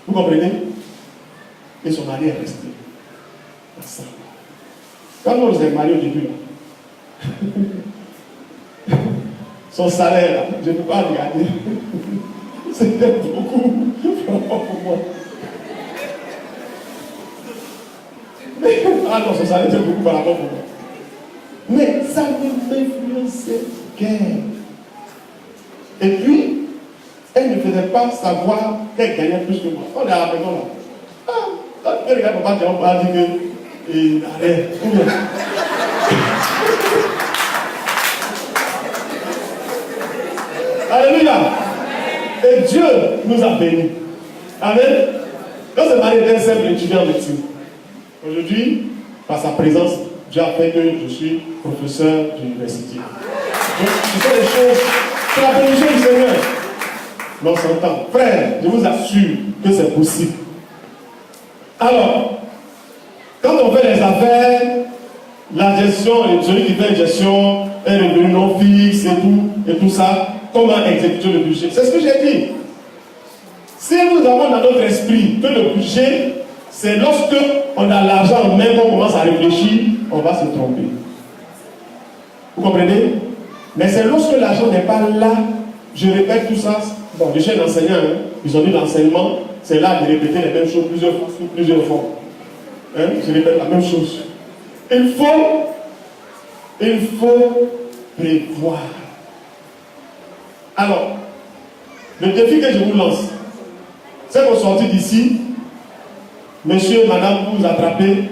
Vous comprenez? Et son mari est resté. Quand on s'est mariés au début, son salaire, je ne peux pas regarder. C'était beaucoup pour moi. Ah non, son salaire était beaucoup par rapport pour moi. Mais ça ne m'influençait guère. Et puis, elle ne faisait pas savoir qu'elle gagnait plus que moi. On est à la maison là. Ah, quand tu regardes papa, on va dire que arrête. Alléluia. Et Dieu nous a bénis. Amen. Quand ce mari était un simple étudiant en médecine, aujourd'hui, par sa présence, Dieu a fait que je suis professeur d'université. Donc, ce sont des choses, c'est la bénédiction du Seigneur. On s'entend. Frère, je vous assure que c'est possible. Alors, quand on fait les affaires, la gestion, celui qui fait la gestion, un revenu non fixe et tout ça, comment exécuter le budget? C'est ce que j'ai dit. Si nous avons dans notre esprit que le budget, c'est lorsque on a l'argent en main qu'on commence à réfléchir, on va se tromper. Vous comprenez? Mais c'est lorsque l'argent n'est pas là, je répète tout ça. Bon, je suis un enseignant, hein. Ils ont dit l'enseignement, c'est là de répéter les mêmes choses plusieurs fois, sous plusieurs formes. Hein? Je répète la même chose. Il faut prévoir. Alors, le défi que je vous lance, c'est qu'au sortir d'ici, monsieur, madame, vous vous attrapez,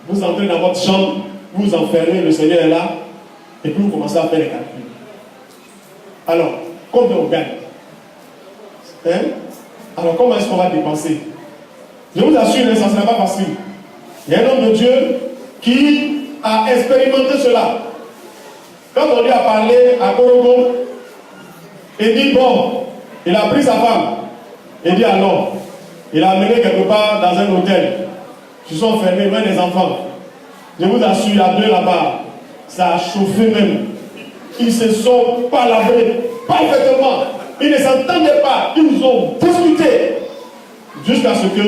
vous entrez dans votre chambre, vous vous enfermez, le Seigneur est là, et puis vous commencez à faire les calculs. Alors, combien on gagne? Hein? Alors, comment est-ce qu'on va dépenser? Je vous assure, ça ne sera pas facile. Il y a un homme de Dieu qui a expérimenté cela. Quand on lui a parlé à Korogo, il dit bon, il a pris sa femme. Il dit alors, il a amené quelque part dans un hôtel. Ils se sont fermés, même les enfants. Je vous assure, il y a deux là-bas. Ça a chauffé même. Ils se sont pas lavés parfaitement. Ils ne s'entendaient pas. Ils ont discuté. Jusqu'à ce que,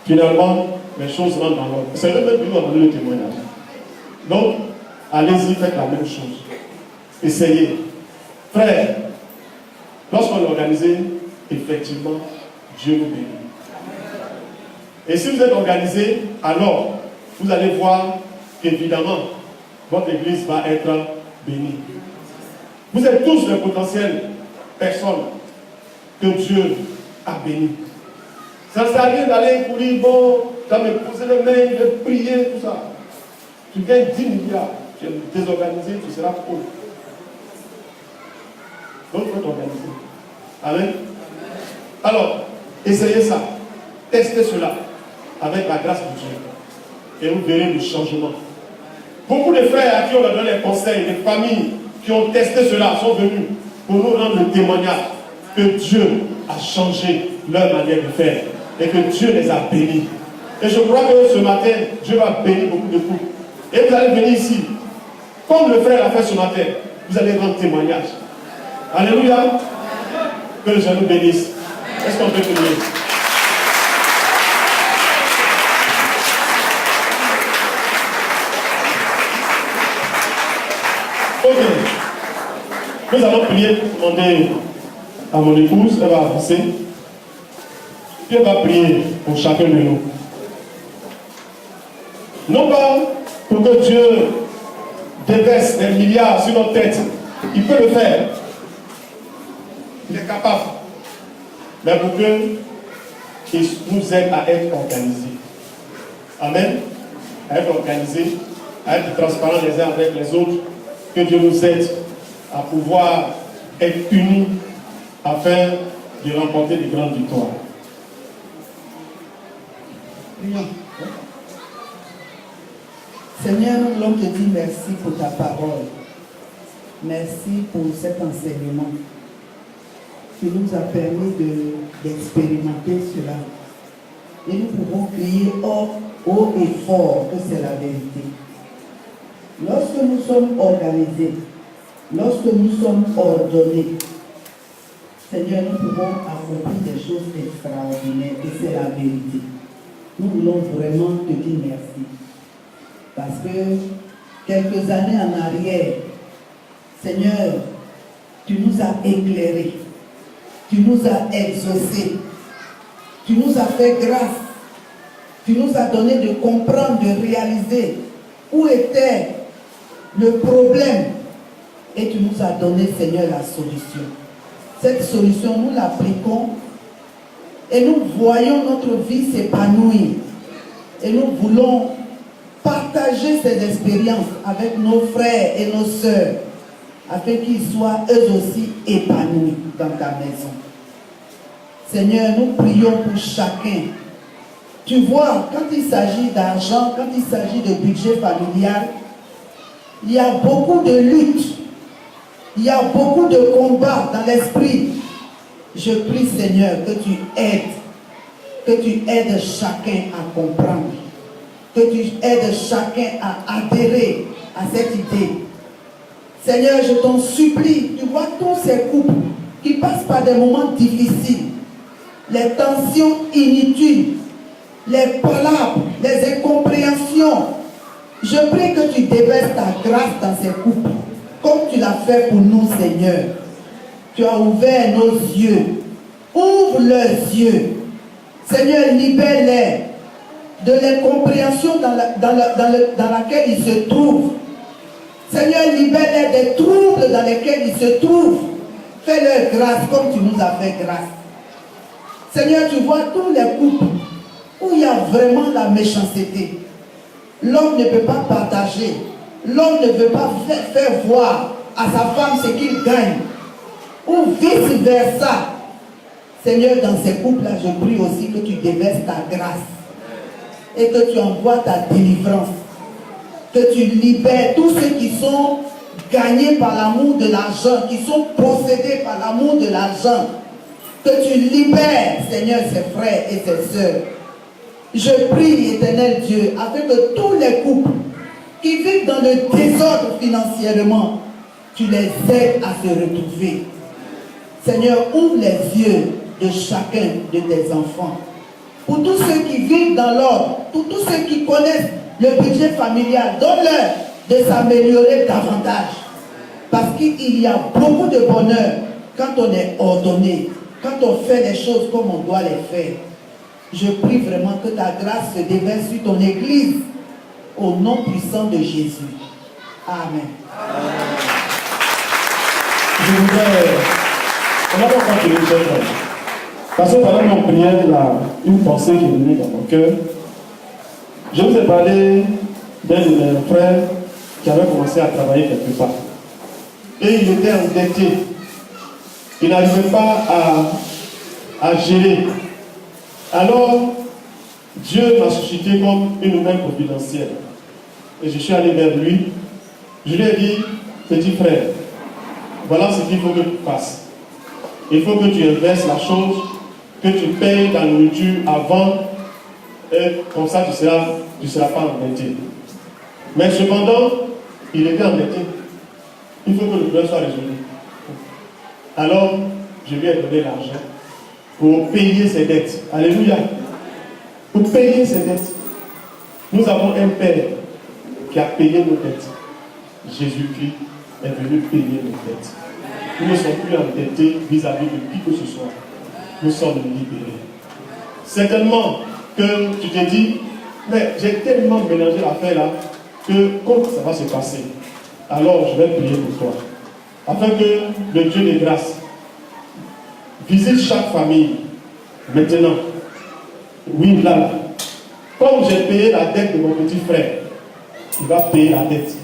finalement, les choses rentrent dans l'ordre. C'est eux-mêmes qui nous ont donné le témoignage. Donc, allez-y, faites la même chose. Essayez. Frère, lorsqu'on est organisé, effectivement, Dieu nous bénit. Et si vous êtes organisé, alors, vous allez voir qu'évidemment, votre église va être bénie. Vous êtes tous les potentielles personnes que Dieu a bénies. Ça ne sert à rien d'aller courir, bon, ça me poser les mains, de prier, tout ça. Tu gagnes 10 milliards, tu es désorganisé, tu seras pauvre. Donc, il faut t'organiser. Amen. Alors, essayez ça. Testez cela avec la grâce de Dieu. Et vous verrez le changement. Beaucoup de frères à qui on a donné les conseils, des familles qui ont testé cela, sont venus pour nous rendre le témoignage que Dieu a changé leur manière de faire et que Dieu les a bénis. Et je crois que ce matin, Dieu va bénir beaucoup de couples. Et vous allez venir ici, comme le frère l'a fait ce matin, vous allez rendre témoignage. Alléluia. Que le Seigneur nous bénisse. Est-ce qu'on peut prier? Ok. Nous allons prier, demander à mon épouse, elle va avancer. Puis elle va prier pour chacun de nous. Non pas pour que Dieu déverse des milliards sur notre tête. Il peut le faire. Il est capable. Mais pour que et nous aide à être organisés. Amen. À être organisés, à être transparents les uns avec les autres. Que Dieu nous aide à pouvoir être unis afin de remporter de grandes victoires. Prions. Seigneur, l'homme te dit merci pour ta parole. Merci pour cet enseignement qui nous a permis d'expérimenter cela. Et nous pouvons crier haut et fort que c'est la vérité. Lorsque nous sommes organisés, lorsque nous sommes ordonnés, Seigneur, nous pouvons accomplir des choses extraordinaires et c'est la vérité. Nous voulons vraiment te dire merci. Parce que quelques années en arrière, Seigneur, tu nous as éclairés, tu nous as exaucés, tu nous as fait grâce, tu nous as donné de comprendre, de réaliser où était le problème et tu nous as donné, Seigneur, la solution. Cette solution, nous l'appliquons et nous voyons notre vie s'épanouir et nous voulons partager ces expériences avec nos frères et nos sœurs afin qu'ils soient eux aussi épanouis dans ta maison. Seigneur, nous prions pour chacun. Tu vois, quand il s'agit d'argent, quand il s'agit de budget familial, il y a beaucoup de luttes, il y a beaucoup de combats dans l'esprit. Je prie, Seigneur, que tu aides chacun à comprendre, que tu aides chacun à adhérer à cette idée. Seigneur, je t'en supplie, tu vois tous ces couples qui passent par des moments difficiles, les tensions inutiles, les palabres, les incompréhensions. Je prie que tu déverses ta grâce dans ces couples, comme tu l'as fait pour nous, Seigneur. Tu as ouvert nos yeux. Ouvre leurs yeux. Seigneur, libère-les de l'incompréhension dans laquelle ils se trouvent. Seigneur, libère-les des troubles dans lesquels ils se trouvent. Fais-leur grâce comme tu nous as fait grâce. Seigneur, tu vois tous les couples où il y a vraiment la méchanceté. L'homme ne peut pas partager. L'homme ne veut pas faire voir à sa femme ce qu'il gagne. Ou vice-versa. Seigneur, dans ces couples-là, je prie aussi que tu déverses ta grâce. Et que tu envoies ta délivrance. Que tu libères tous ceux qui sont gagnés par l'amour de l'argent, qui sont possédés par l'amour de l'argent. Que tu libères, Seigneur, ses frères et ses sœurs. Je prie, Éternel Dieu, afin que tous les couples qui vivent dans le désordre financièrement, tu les aides à se retrouver. Seigneur, ouvre les yeux de chacun de tes enfants. Pour tous ceux qui vivent dans l'ordre, pour tous ceux qui connaissent le budget familial, donne-leur de s'améliorer davantage. Parce qu'il y a beaucoup de bonheur quand on est ordonné, quand on fait les choses comme on doit les faire. Je prie vraiment que ta grâce se déverse sur ton Église, au nom puissant de Jésus. Amen. Je voudrais, on va pas continuer ça. Parce que pendant mon prière, une pensée qui est venue dans mon cœur. Je vous ai parlé d'un de mes frères qui avait commencé à travailler quelque part. Et il était endetté. Il n'arrivait pas à gérer. Alors, Dieu m'a suscité comme une nouvelle providentielle. Et je suis allé vers lui. Je lui ai dit, petit frère, voilà ce qu'il faut que tu fasses. Il faut que tu inverses la chose, que tu payes ta nourriture avant, et comme ça tu ne seras pas endetté. Mais cependant, il était endetté. Il faut que le problème soit résolu. Alors, je lui ai donné l'argent pour payer ses dettes. Alléluia. Pour payer ses dettes. Nous avons un Père qui a payé nos dettes. Jésus-Christ est venu payer nos dettes. Nous ne sommes plus endettés vis-à-vis de qui que ce soit. Nous sommes libérés. Certainement que tu te dis, mais j'ai tellement mélangé l'affaire là, que comment ça va se passer? Alors je vais prier pour toi. Afin que le Dieu de grâce visite chaque famille maintenant Oui, là. Comme j'ai payé la dette de mon petit frère, il va payer la dette.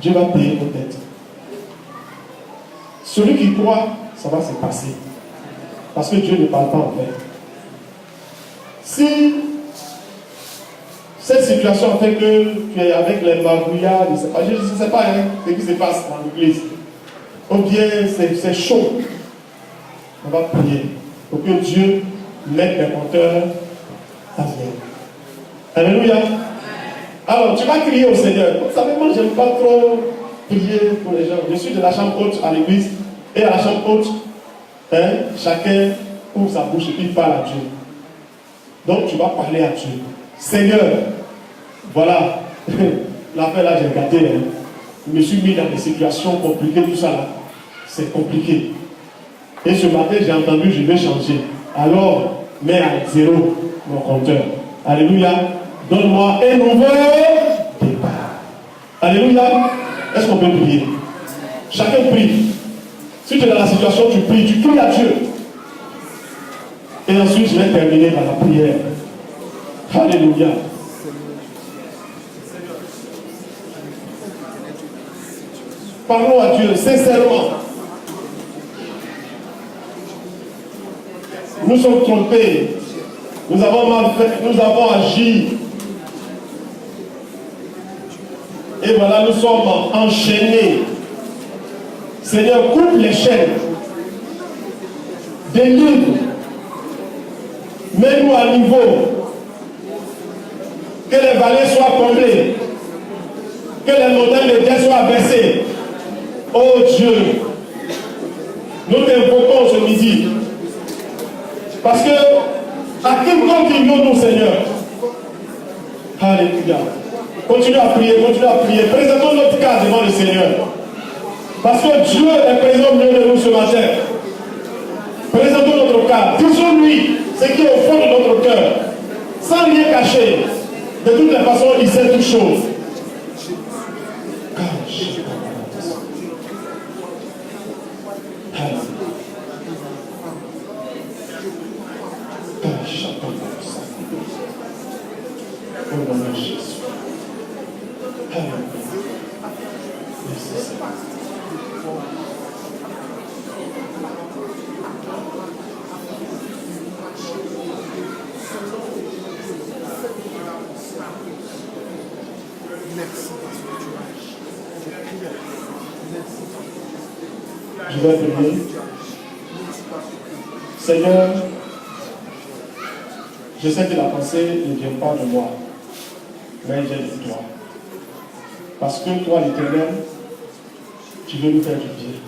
Dieu va payer nos dettes. Celui qui croit, ça va se passer. Parce que Dieu ne parle pas en fait. Si cette situation fait que tu es avec les magouillards, je ne sais pas hein, ce qui se passe dans l'église, ou bien c'est chaud, on va prier pour que Dieu mette les compteurs à zéro. Alléluia. Alors, tu vas crier au Seigneur. Vous savez, moi, je n'aime pas trop prier pour les gens. Je suis de la chambre haute à l'église. Et à la chambre haute, hein, chacun ouvre sa bouche et puis il parle à Dieu. Donc, tu vas parler à Dieu. Seigneur, voilà, l'affaire là, j'ai regardé. Hein. Je me suis mis dans des situations compliquées, tout ça là. C'est compliqué. Et ce matin, j'ai entendu, je vais changer. Alors, mets à zéro mon compteur. Alléluia. Donne-moi un nouveau départ. Alléluia. Est-ce qu'on peut prier? Chacun prie. Si tu es dans la situation, tu pries, tu cries à Dieu. Et ensuite, je vais terminer par la prière. Alléluia. Parlons à Dieu sincèrement. Nous sommes trompés. Nous avons mal fait, nous avons agi. Et voilà, nous sommes enchaînés. Seigneur, coupe les chaînes. Délivre. Mets-nous à niveau. Que les vallées soient comblées. Que les montagnes de terre soient baissées. Oh Dieu, nous t'invoquons ce midi. Parce que à qui continuons-nous, Seigneur? Alléluia. Continue à prier, continue à prier. Présentons notre cas devant le Seigneur. Parce que Dieu est présent au milieu de nous ce matin. Présentons notre cas. Disons-lui ce qui est au fond de notre cœur. Sans rien cacher. De toutes les façons, il sait toutes choses. Au nom de Jésus. Je vais prier. Seigneur, je sais que la pensée ne vient pas de moi, mais elle vient de toi. Parce que toi, l'Éternel, tu veux nous faire du bien.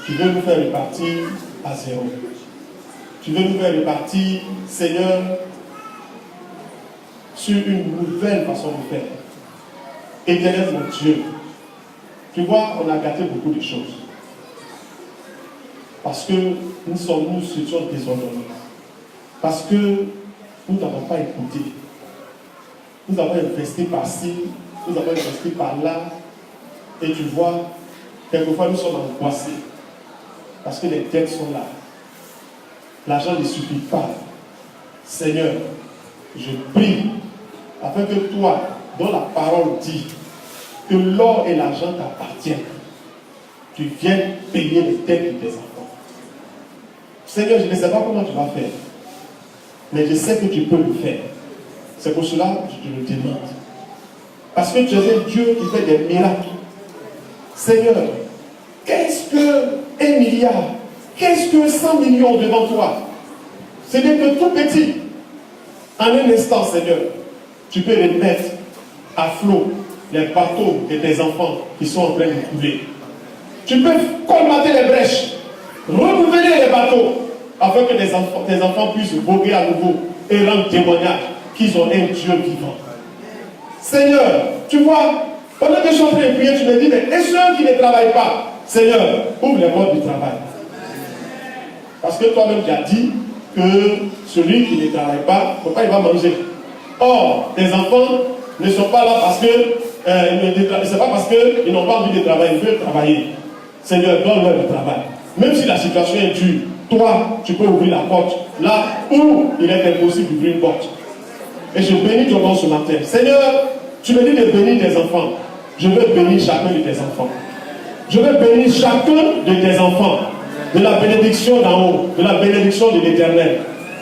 Tu veux nous faire repartir à zéro. Tu veux nous faire repartir, Seigneur, sur une nouvelle façon de faire. Éternel, mon Dieu, tu vois, on a gâté beaucoup de choses. Parce que nous étions désordonnés. Parce que nous n'avons pas écouté. Nous avons investi par-ci, nous avons investi par-là. Et tu vois, quelquefois nous sommes angoissés. Parce que les dettes sont là. L'argent ne suffit pas. Seigneur, je prie afin que toi, dont la parole dit que l'or et l'argent t'appartiennent, tu viennes payer les dettes de tes enfants. Seigneur, je ne sais pas comment tu vas faire, mais je sais que tu peux le faire. C'est pour cela que je te le demande. Parce que tu es un Dieu qui fait des miracles. Seigneur, qu'est-ce que 1 milliard? Qu'est-ce que 100 millions devant toi? Ce n'est que tout petit. En un instant, Seigneur, tu peux remettre à flot les bateaux de tes enfants qui sont en train de couler. Tu peux colmater les brèches, renouveler les bateaux, afin que tes enfants puissent voguer à nouveau et rendre témoignage qu'ils ont un Dieu vivant. Seigneur, tu vois, pendant que je suis en train de prier, tu me dis, mais et ceux qui ne travaillent pas, Seigneur, ouvre les portes du travail. Parce que toi-même tu as dit que celui qui ne travaille pas, pourquoi il va manger? Or, tes enfants ne sont pas là parce que c'est pas parce qu'ils n'ont pas envie de travailler, ils veulent travailler. Seigneur, donne-leur le travail. Même si la situation est dure, toi, tu peux ouvrir la porte là où il est impossible d'ouvrir une porte. Et je bénis ton nom ce matin. Seigneur, tu me dis de bénir tes enfants. Je veux bénir chacun de tes enfants. Je veux bénir chacun de tes enfants. De la bénédiction d'en haut, de la bénédiction de l'Éternel.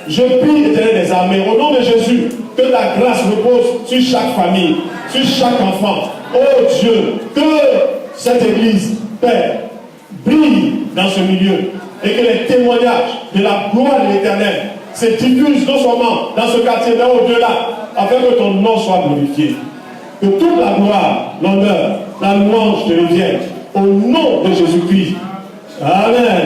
Je prie l'Éternel des armées, au nom de Jésus, que la grâce repose sur chaque famille, sur chaque enfant. Oh Dieu, que cette église, Père, brille dans ce milieu et que les témoignages de la gloire de l'Éternel se diffusent non seulement dans ce quartier, mais au-delà, afin que ton nom soit glorifié. Que toute la gloire, l'honneur, la louange te revienne au nom de Jésus-Christ. Amen.